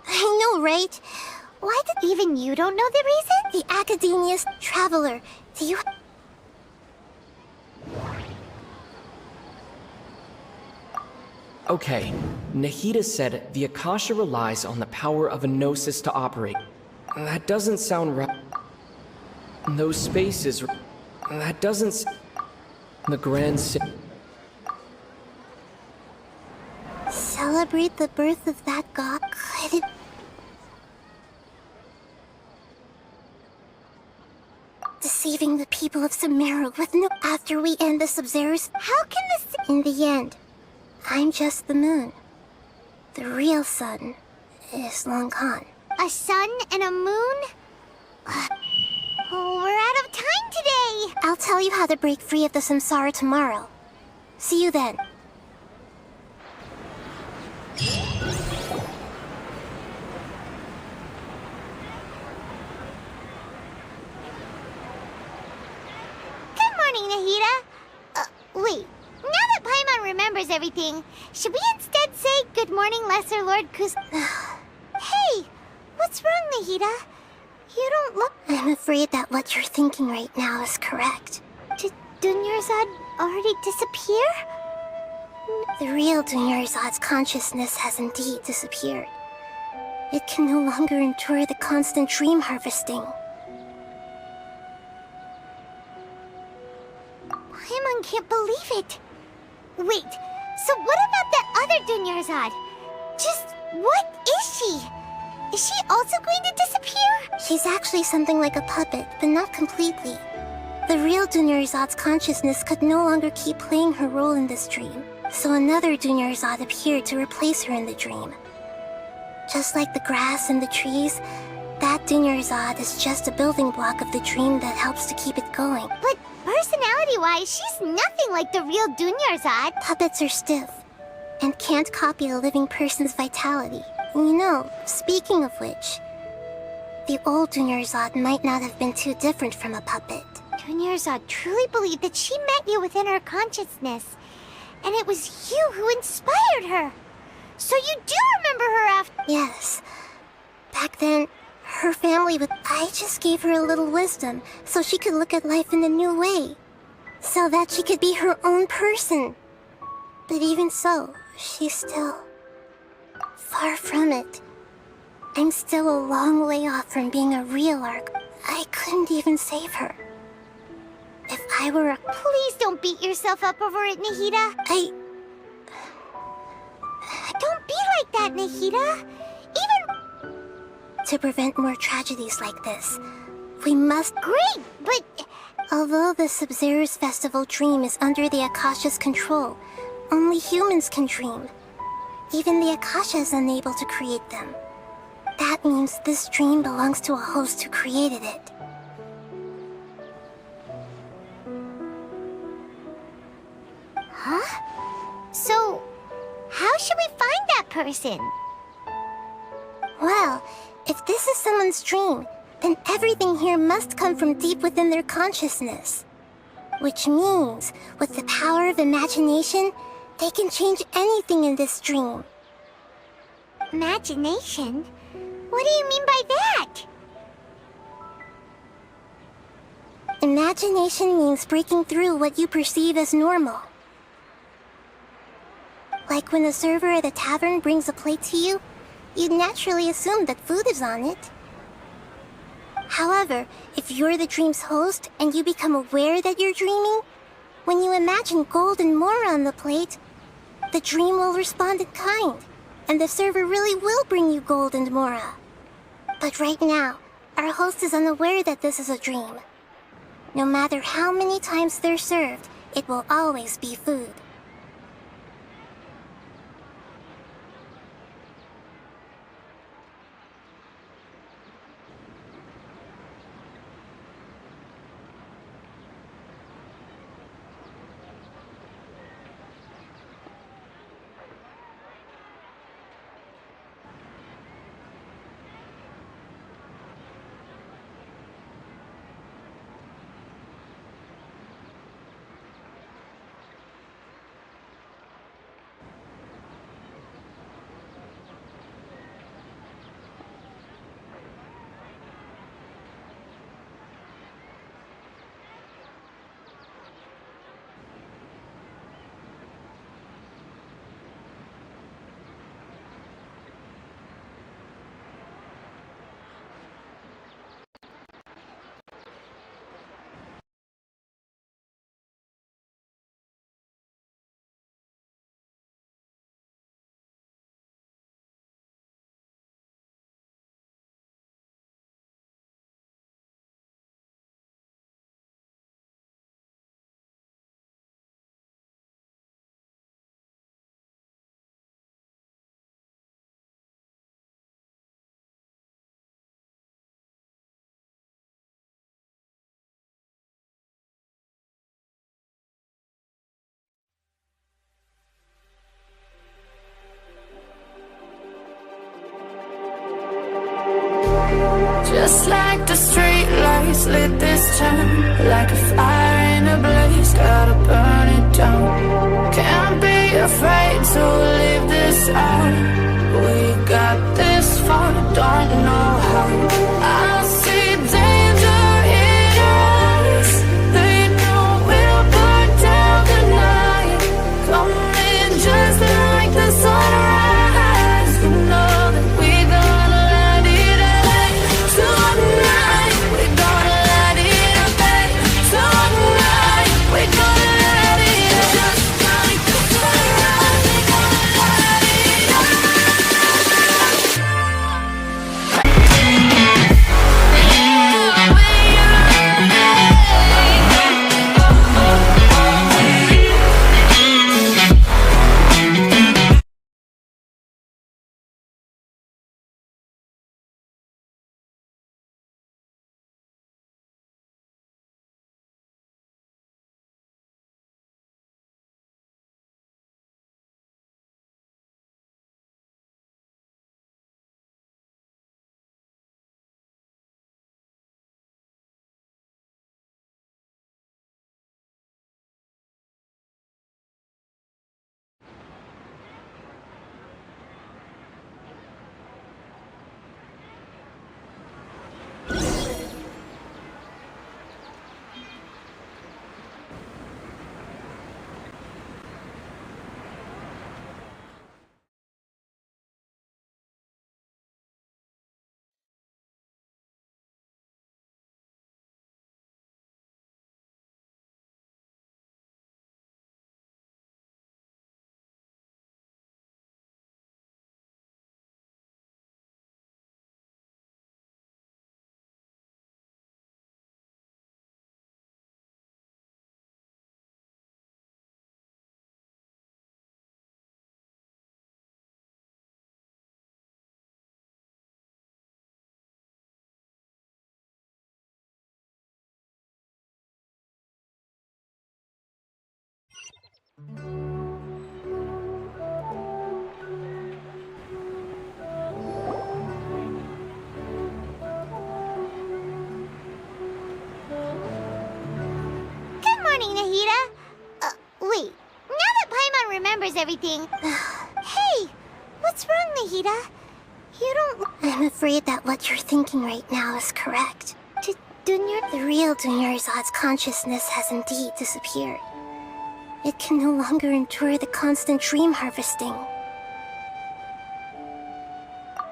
I know, right? Why did even you don't know the reason? The Academia's Traveler, do you... Okay, Nahida said the Akasha relies on the power of a gnosis to operate. That doesn't sound right. Those spaces... That doesn't... The Grand Celebrate the birth of that god? Could it... Deceiving the people of Sumeru with no... After we end the Sub-Zero's... How can this... In the end, I'm just the moon. The real sun is long gone. A sun and a moon? Oh, we're out of time today! I'll tell you how to break free of the samsara tomorrow. See you then. Good morning, Nahida. Wait. Now that Paimon remembers remembers everything. Should we instead say good morning, Lesser Lord Kus... Hey! What's wrong, Nahida? You don't look... I'm afraid that what you're thinking right now is correct. Did Dunyarzad already disappear? The real Dunyarzad's consciousness has indeed disappeared. It can no longer endure the constant dream harvesting. Paimon can't believe it. Wait, so what about that other Dunyarzad? Just what is she? Is she also going to disappear? She's actually something like a puppet, but not completely. The real Dunyarzad's consciousness could no longer keep playing her role in this dream, so another Dunyarzad appeared to replace her in the dream. Just like the grass and the trees, that Dunyarzad is just a building block of the dream that helps to keep it going. But personality-wise, she's nothing like the real Dunyarzad. Puppets are stiff, and can't copy a living person's vitality. You know, speaking of which, the old Dunyarzad might not have been too different from a puppet. Dunyarzad truly believed that she met you within her consciousness, and it was you who inspired her. So you do remember her after... Yes. Back then, her family would... I just gave her a little wisdom, so she could look at life in a new way. So that she could be her own person. But even so, she's still... far from it. I'm still a long way off from being a real Arc. I couldn't even save her. If I were a... Please don't beat yourself up over it, Nahida. Don't be like that, Nahida. Even... To prevent more tragedies like this, we must... Great, but... Although the Sub-Zero's festival dream is under the Akasha's control, only humans can dream. Even the Akasha is unable to create them. That means this dream belongs to a host who created it. Huh? So, how should we find that person? Well, if this is someone's dream, then everything here must come from deep within their consciousness. Which means, with the power of imagination, they can change anything in this dream. Imagination? What do you mean by that? Imagination means breaking through what you perceive as normal. Like when the server at a tavern brings a plate to you, you'd naturally assume that food is on it. However, if you're the dream's host and you become aware that you're dreaming, when you imagine gold and more on the plate, the dream will respond in kind, and the server really will bring you gold and mora. But right now, our host is unaware that this is a dream. No matter how many times they're served, it will always be food. Just like the street lights lit this town, like a fire in a blaze, gotta burn it down. Can't be afraid afraid to leave this out. We got this far, don't know how. I see danger in our eyes. They know we'll burn down the night. Coming just like the sunrise. You know that we're gonna light it up tonight. We're gonna light it up tonight. We're gonna light it up just like the sunrise. We're gonna light it up. Good morning, Nahida. Wait. Now that Paimon remembers everything... Hey! What's wrong, Nahida? You don't... I'm afraid that what you're thinking right now is correct. The real Dunyarzad's consciousness has indeed disappeared. It can no longer endure the constant dream harvesting.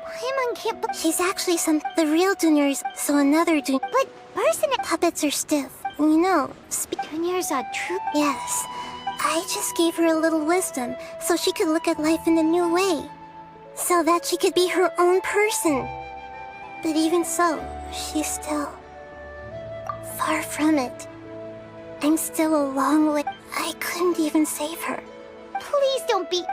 Paimon can't... She's actually the real Dunyarzad, so another But person... puppets are stiff. You know, Dunyarzad true... Yes. I just gave her a little wisdom, so she could look at life in a new way. So that she could be her own person. But even so, she's still... far from it. I'm still a long way... I couldn't even save her. Please don't be...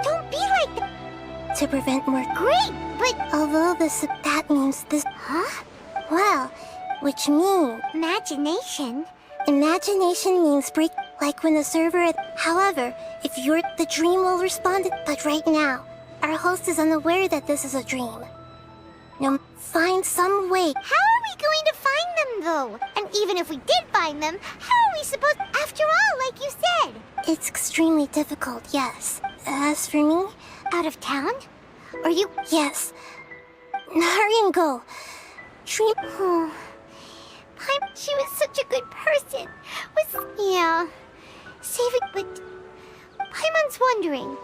Don't be like that. To prevent more... Great, but... Although that means this... Huh? Well, which means... Imagination? Imagination means break... Like when the server... However, if you're... The dream will respond... But right now, our host is unaware that this is a dream. Now, find some way... How are we going to find them, though? And even if we did find them, how are we supposed... After all, like you said... It's extremely difficult, yes. As for me... Out of town? Are you... Yes. Hurry and go. Dream... Oh... She was such a good person. Yeah. Saving... But... Paimon's wondering...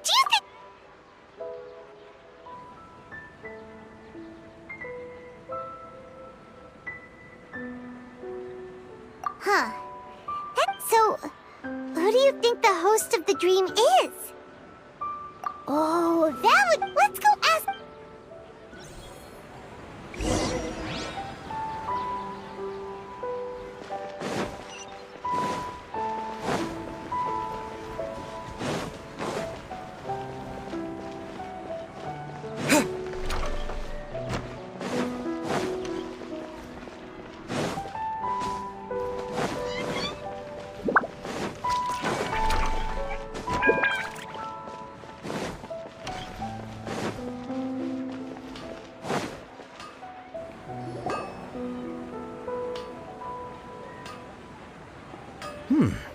Do you think... Huh. So... Who do you think the host of the dream is? Oh, that would... Let's go ask...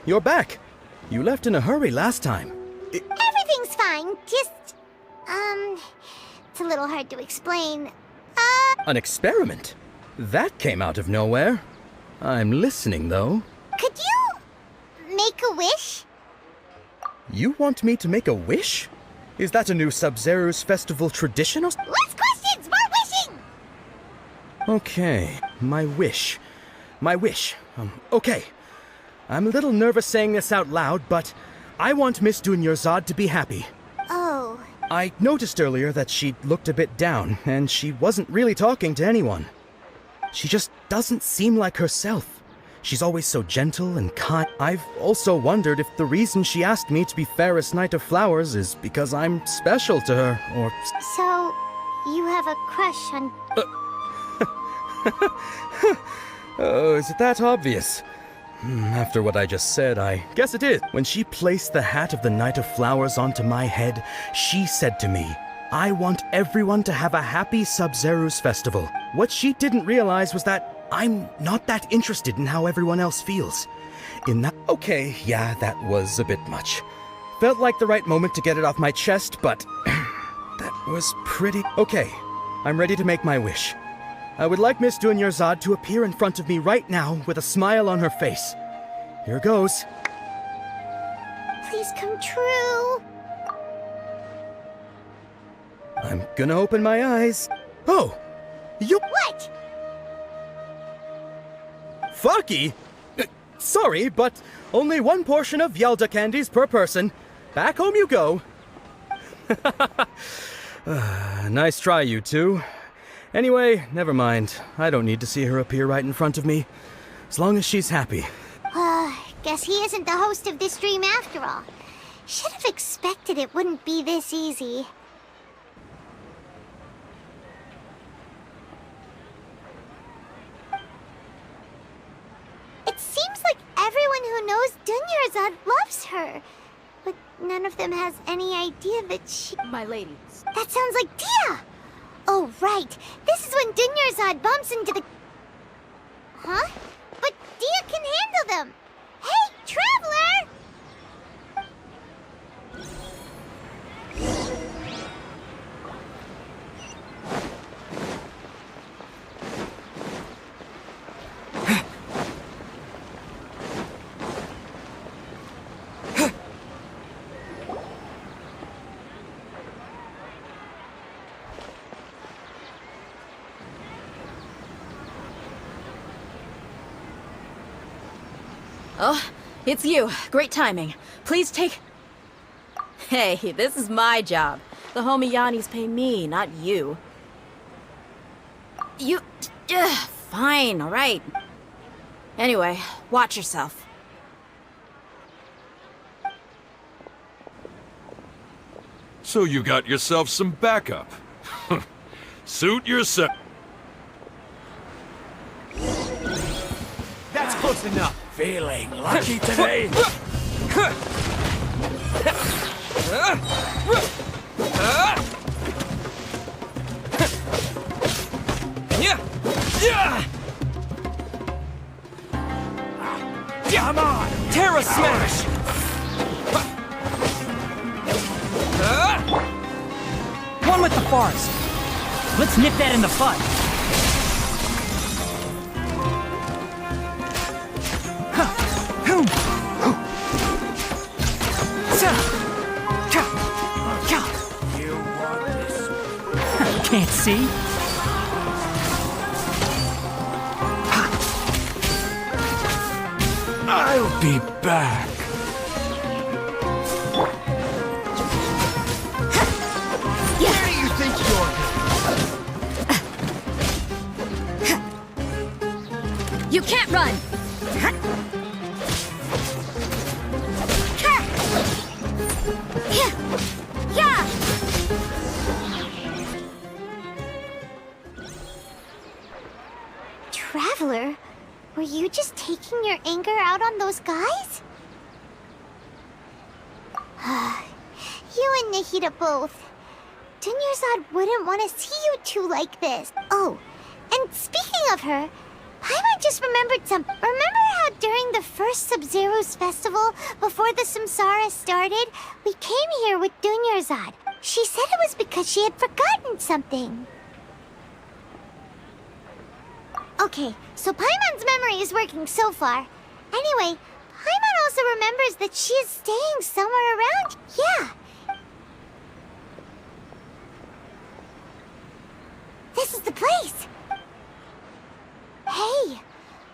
You're back. You left in a hurry last time. Everything's fine. Just, it's a little hard to explain. An experiment? That came out of nowhere. I'm listening, though. Could you make a wish? You want me to make a wish? Is that a new Sub-Zero's festival tradition or... Less questions! More wishing! Okay, my wish. Okay. I'm a little nervous saying this out loud, but I want Miss Dunyarzad to be happy. Oh. I noticed earlier that she looked a bit down, and she wasn't really talking to anyone. She just doesn't seem like herself. She's always so gentle and kind. I've also wondered if the reason she asked me to be Fairest Knight of Flowers is because I'm special to her, or... So, you have a crush on... Oh, is it that obvious? After what I just said, I guess it is. When she placed the hat of the Knight of Flowers onto my head, she said to me, I want everyone to have a happy Sub-Zero's festival. What she didn't realize was that I'm not that interested in how everyone else feels. Okay, yeah, that was a bit much. Felt like the right moment to get it off my chest, but that was pretty... Okay, I'm ready to make my wish. I would like Miss Dunyarzad to appear in front of me right now with a smile on her face. Here goes. Please come true. I'm gonna open my eyes. Oh! You... What? Fucky? Sorry, but only one portion of Yalda candies per person. Back home you go. Nice try, you two. Anyway, never mind. I don't need to see her appear right in front of me. As long as she's happy. Guess he isn't the host of this dream after all. Should have expected it wouldn't be this easy. It seems like everyone who knows Dunyarzad loves her. But none of them has any idea that she... My ladies. That sounds like Dia! Oh, right. This is when Dunyarzad bumps into the... Huh? But Dia can handle them! Hey, Traveler! Oh, it's you. Great timing. Please take... Hey, this is my job. The homie Yanni's pay me, not you. You... fine, alright. Anyway, watch yourself. So you got yourself some backup. Suit yourself. That's close enough. Feeling lucky today? Come on! Terra Smash! One with the forest. Let's nip that in the bud. You want this? Can't see? I'll be back. Where do you think you're going? You can't run! Traveler, were you just taking your anger out on those guys? You and Nahida both. Dunyarzad wouldn't want to see you two like this. Oh, and speaking of her, Paimon just remembered something. Remember how during the first first Sub-Zero's festival, before the Samsara started, we came here with Dunyarzad. She said it was because she had forgotten something. Okay, so Paimon's memory is working so far. Anyway, Paimon also remembers that she is staying somewhere around. Yeah. This is the place. Hey,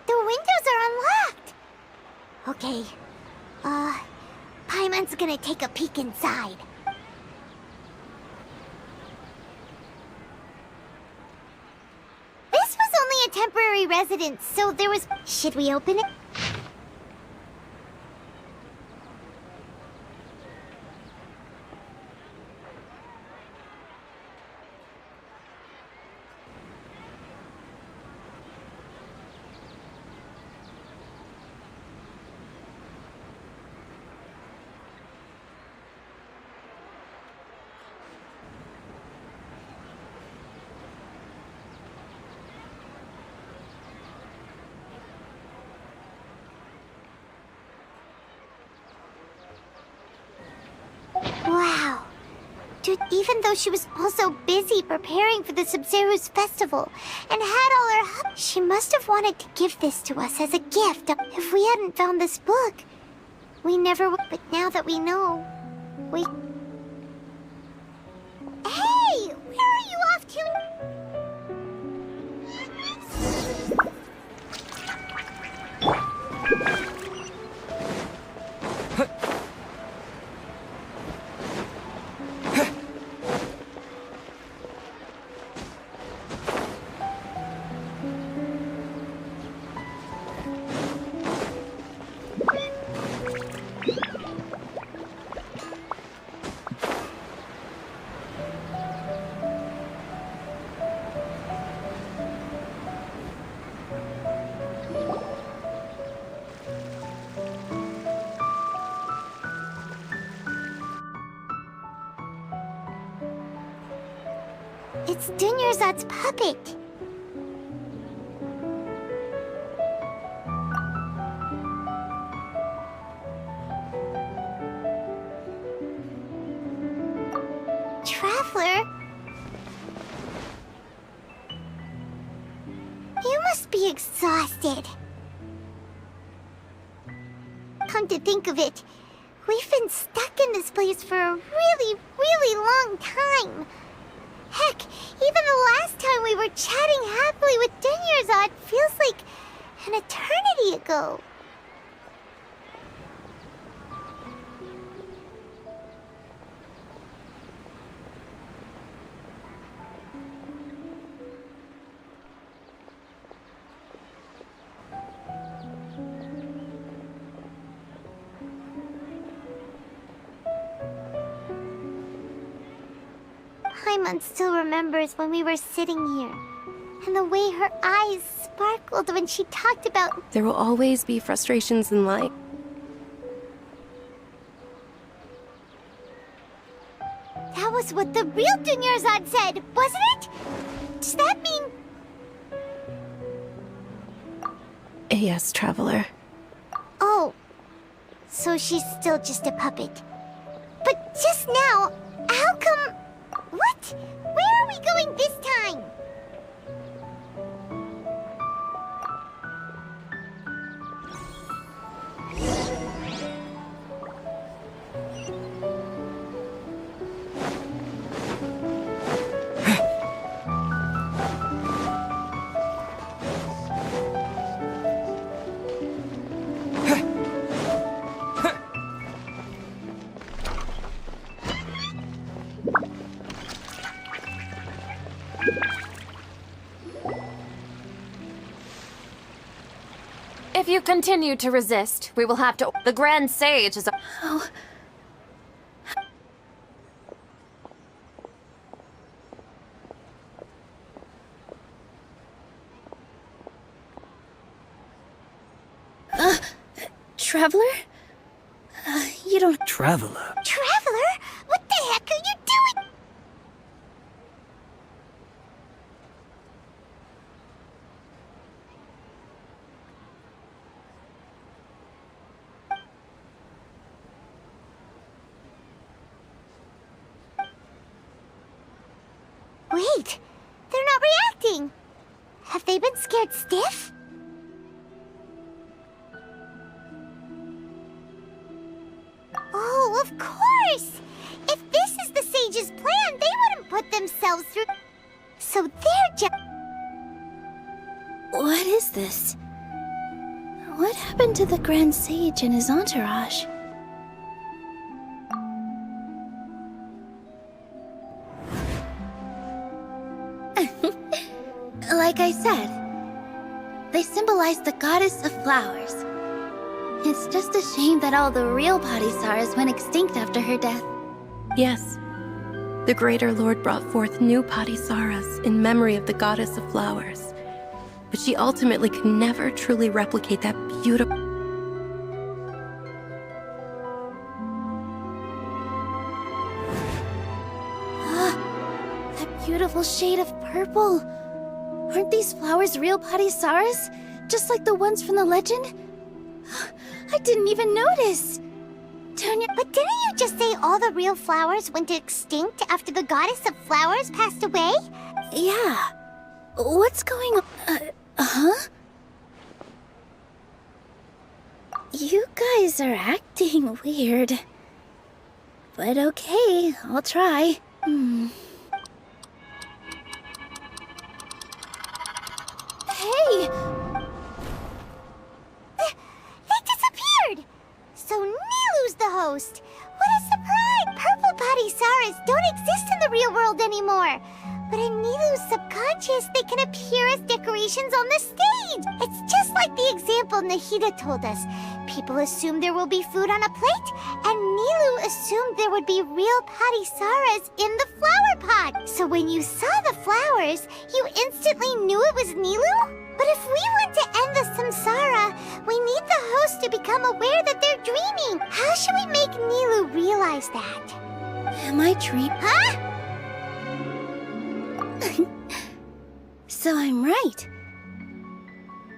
the windows are unlocked. Okay, Paimon's gonna take a peek inside. This was only a temporary residence, so there was... Should we open it? Wow. Dude, even though she was also busy preparing for the Sub-Zero's festival and had all her she must have wanted to give this to us as a gift. If we hadn't found this book, we never would. But now that we know, we... Hey! Where are you off to? It's Dunyarzad's puppet. Traveler? You must be exhausted. Come to think of it, we've been stuck in this place for a really, really long time. Heck, even the last time we were chatting happily with Dunyarzad feels like an eternity ago. Paimon still remembers when we were sitting here, and the way her eyes sparkled when she talked about... There will always be frustrations in life. That was what the real Dunyarzad said, wasn't it? Does that mean... Yes, Traveler. Oh, so she's still just a puppet. But just now, how come... What? Where are we going this time? If you continue to resist, we will have to... The Grand Sage is a... Oh. Traveler? You don't... Traveler? Traveler? What the heck are you doing? Wait, they're not reacting. Have they been scared stiff? Oh, of course! If this is the sage's plan, they wouldn't put themselves through... So they're just... What is this? What happened to the Grand Sage and his entourage? Like I said, they symbolize the goddess of flowers. It's just a shame that all the real Padisaras went extinct after her death. Yes. The Greater Lord brought forth new Padisaras in memory of the goddess of flowers. But she ultimately could never truly replicate that beautiful... That beautiful shade of purple. Aren't these flowers real Padisaras? Just like the ones from the legend? I didn't even notice. Turnip, but didn't you just say all the real flowers went extinct after the goddess of flowers passed away? Yeah. What's going on? Huh? You guys are acting weird. But okay, I'll try. Hey! They disappeared! So Nilu's the host! What a surprise! Purple Padisaras don't exist in the real world anymore! But in Nilu's subconscious, they can appear as decorations on the stage! It's just like the example Nahida told us. People assumed there will be food on a plate, and Nilu assumed there would be real Padisaras in the flower pot. So when you saw the flowers, you instantly knew it was Nilu? But if we want to end the samsara, we need the host to become aware that they're dreaming. How should we make Nilu realize that? Am I dreaming? Huh? So I'm right.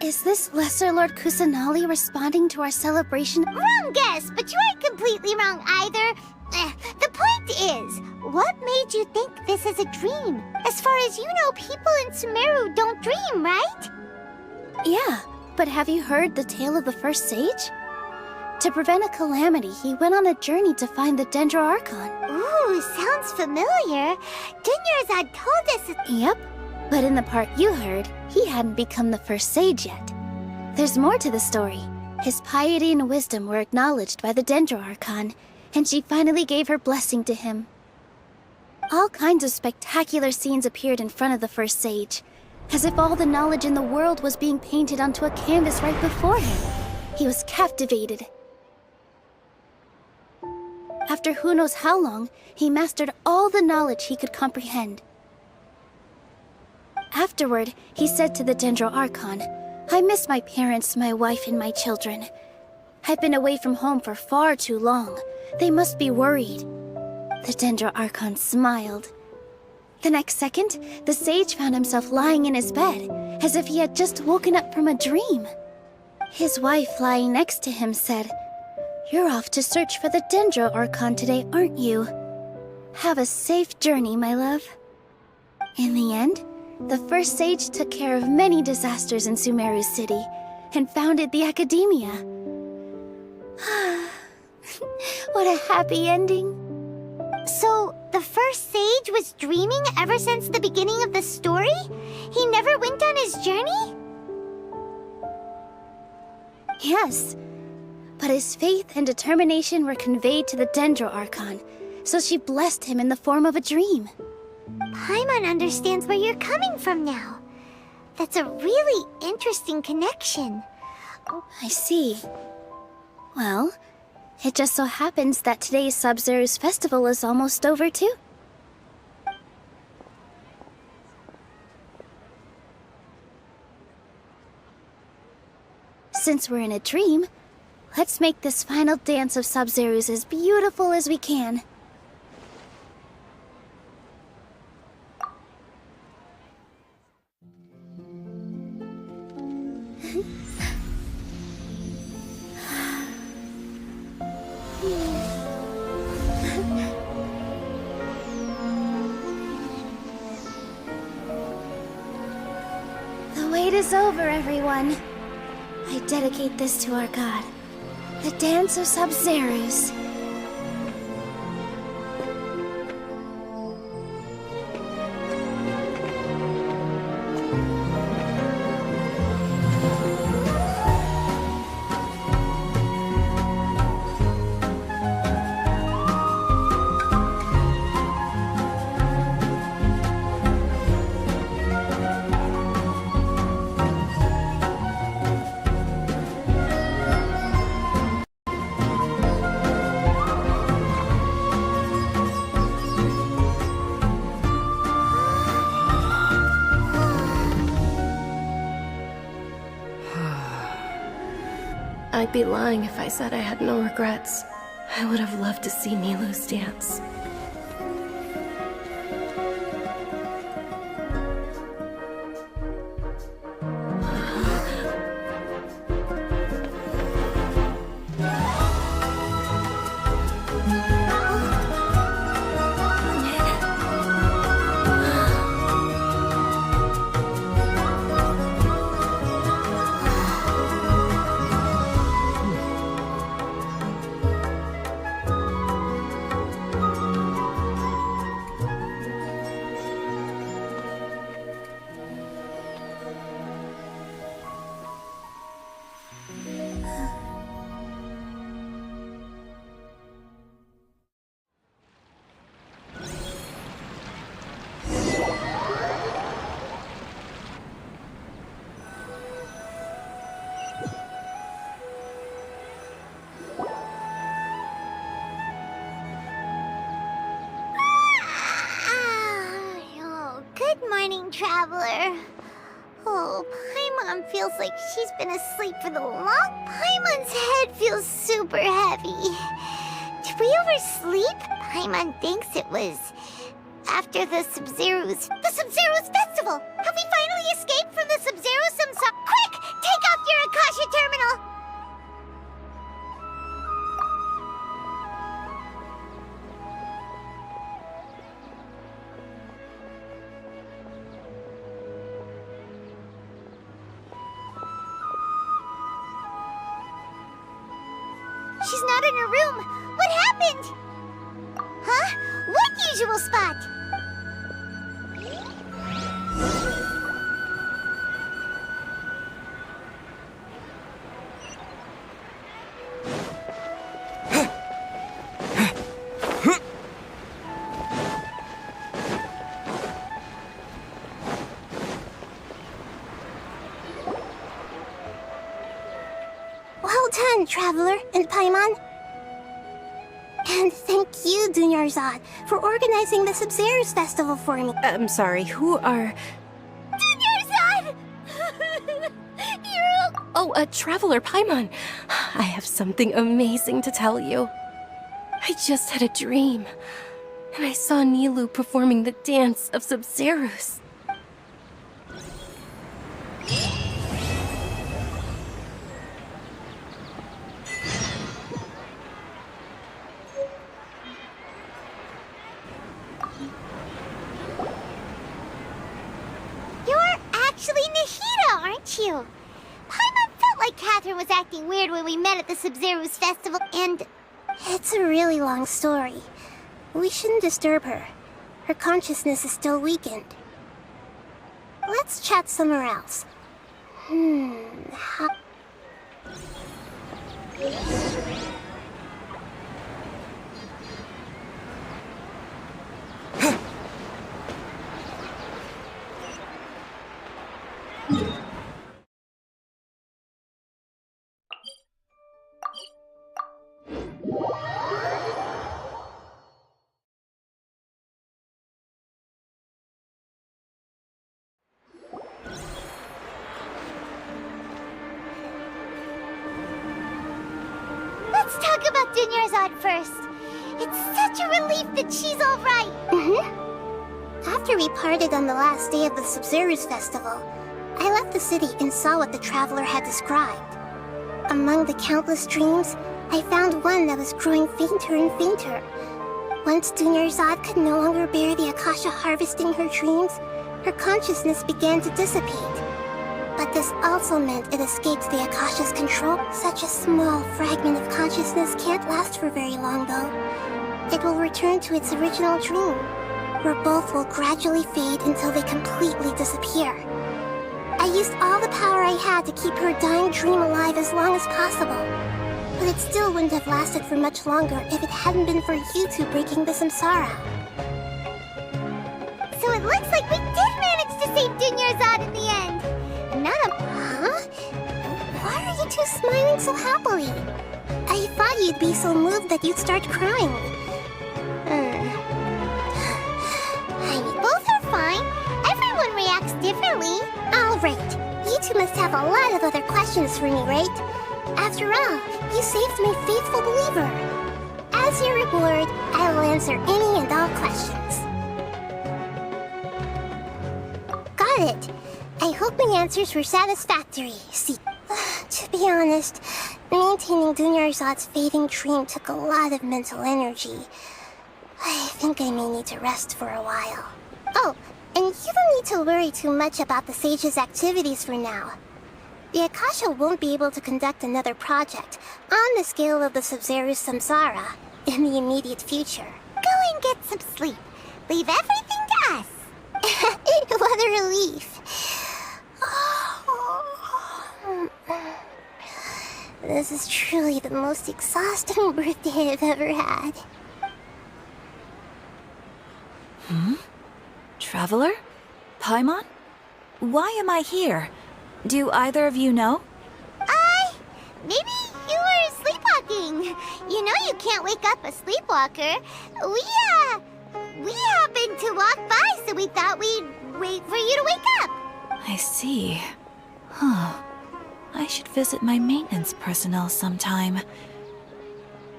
Is this Lesser Lord Kusanali responding to our celebration? Wrong guess, but you aren't completely wrong either. The point is, what made you think this is a dream? As far as you know, people in Sumeru don't dream, right? Yeah, but have you heard the tale of the first sage? To prevent a calamity, he went on a journey to find the Dendro Archon. Ooh, sounds familiar. Dunyarzad told us... Yep, but in the part you heard, he hadn't become the first sage yet. There's more to the story. His piety and wisdom were acknowledged by the Dendro Archon, and she finally gave her blessing to him. All kinds of spectacular scenes appeared in front of the first sage, as if all the knowledge in the world was being painted onto a canvas right before him. He was captivated. After who knows how long, he mastered all the knowledge he could comprehend. Afterward, he said to the Dendro Archon, "I miss my parents, my wife, and my children. I've been away from home for far too long. They must be worried." The Dendro Archon smiled. The next second, the sage found himself lying in his bed, as if he had just woken up from a dream. His wife, lying next to him, said, "You're off to search for the Dendro Archon today, aren't you? Have a safe journey, my love." In the end, the first sage took care of many disasters in Sumeru City, and founded the Academia. What a happy ending. So, the first sage was dreaming ever since the beginning of the story? He never went on his journey? Yes, but his faith and determination were conveyed to the Dendro Archon, so she blessed him in the form of a dream. Paimon understands where you're coming from now. That's a really interesting connection. I see. Well, it just so happens that today's Sub-Zero's festival is almost over too. Since we're in a dream, let's make this final dance of Sub-Zero's as beautiful as we can. is over, everyone. I dedicate this to our god, the Dance of Sub-Zerus. I'd be lying if I said I had no regrets. I would have loved to see Nilou's dance. Traveler. Oh, Paimon feels like she's been asleep for the long. Paimon's head feels super heavy. Did we oversleep? Paimon thinks it was after the Sub-Zerus festival. Have we finally escaped from the Sub-Zerus? Quick, take off your Akasha terminal. She's not in her room. What happened? Huh? What usual spot? Well done, Traveler and Paimon. And thank you, Dunyarzad, for organizing the Sub-Zerus festival for me. I'm sorry, who are... Dunyarzad! Traveler Paimon. I have something amazing to tell you. I just had a dream, and I saw Nilou performing the Dance of Sub-Zerus. You. Paimon felt like Catherine was acting weird when we met at the Sub-Zerus festival, and... It's a really long story. We shouldn't disturb her. Her consciousness is still weakened. Let's chat somewhere else. Let's talk about Dunyarzad first. It's such a relief that she's all right. After we parted on the last day of the Sub-Zerus festival, I left the city and saw what the Traveler had described. Among the countless dreams, I found one that was growing fainter and fainter. Once Dunyarzad could no longer bear the Akasha harvesting her dreams, her consciousness began to dissipate. But But this also meant it escaped the Akasha's control. Such a small fragment of consciousness can't last for very long, though. It will return to its original dream, where both will gradually fade until they completely disappear. I used all the power I had to keep her dying dream alive as long as possible. But it still wouldn't have lasted for much longer if it hadn't been for you two breaking the samsara. So it looks like we did manage to save Dunyarzad in the end. Huh? Why are you two smiling so happily? I thought you'd be so moved that you'd start crying. Both are fine. Everyone reacts differently. Alright, you two must have a lot of other questions for me, right? After all, you saved my faithful believer. As your reward, I will answer any and all questions. Got it. I hope my answers were satisfactory. See, to be honest, maintaining Dunyarzad's fading dream took a lot of mental energy. I think I may need to rest for a while. Oh, and you don't need to worry too much about the Sage's activities for now. The Akasha won't be able to conduct another project on the scale of the Sub-Zero's Samsara in the immediate future. Go and get some sleep. Leave everything to us. What a relief. This is truly the most exhausting birthday I've ever had. Traveler? Paimon? Why am I here? Do either of you know? Maybe you were sleepwalking. You know you can't wake up a sleepwalker. We happened to walk by, so we thought we'd wait for you to wake up. I see. Huh. I should visit my maintenance personnel sometime.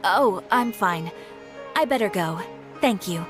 Oh, I'm fine. I better go. Thank you.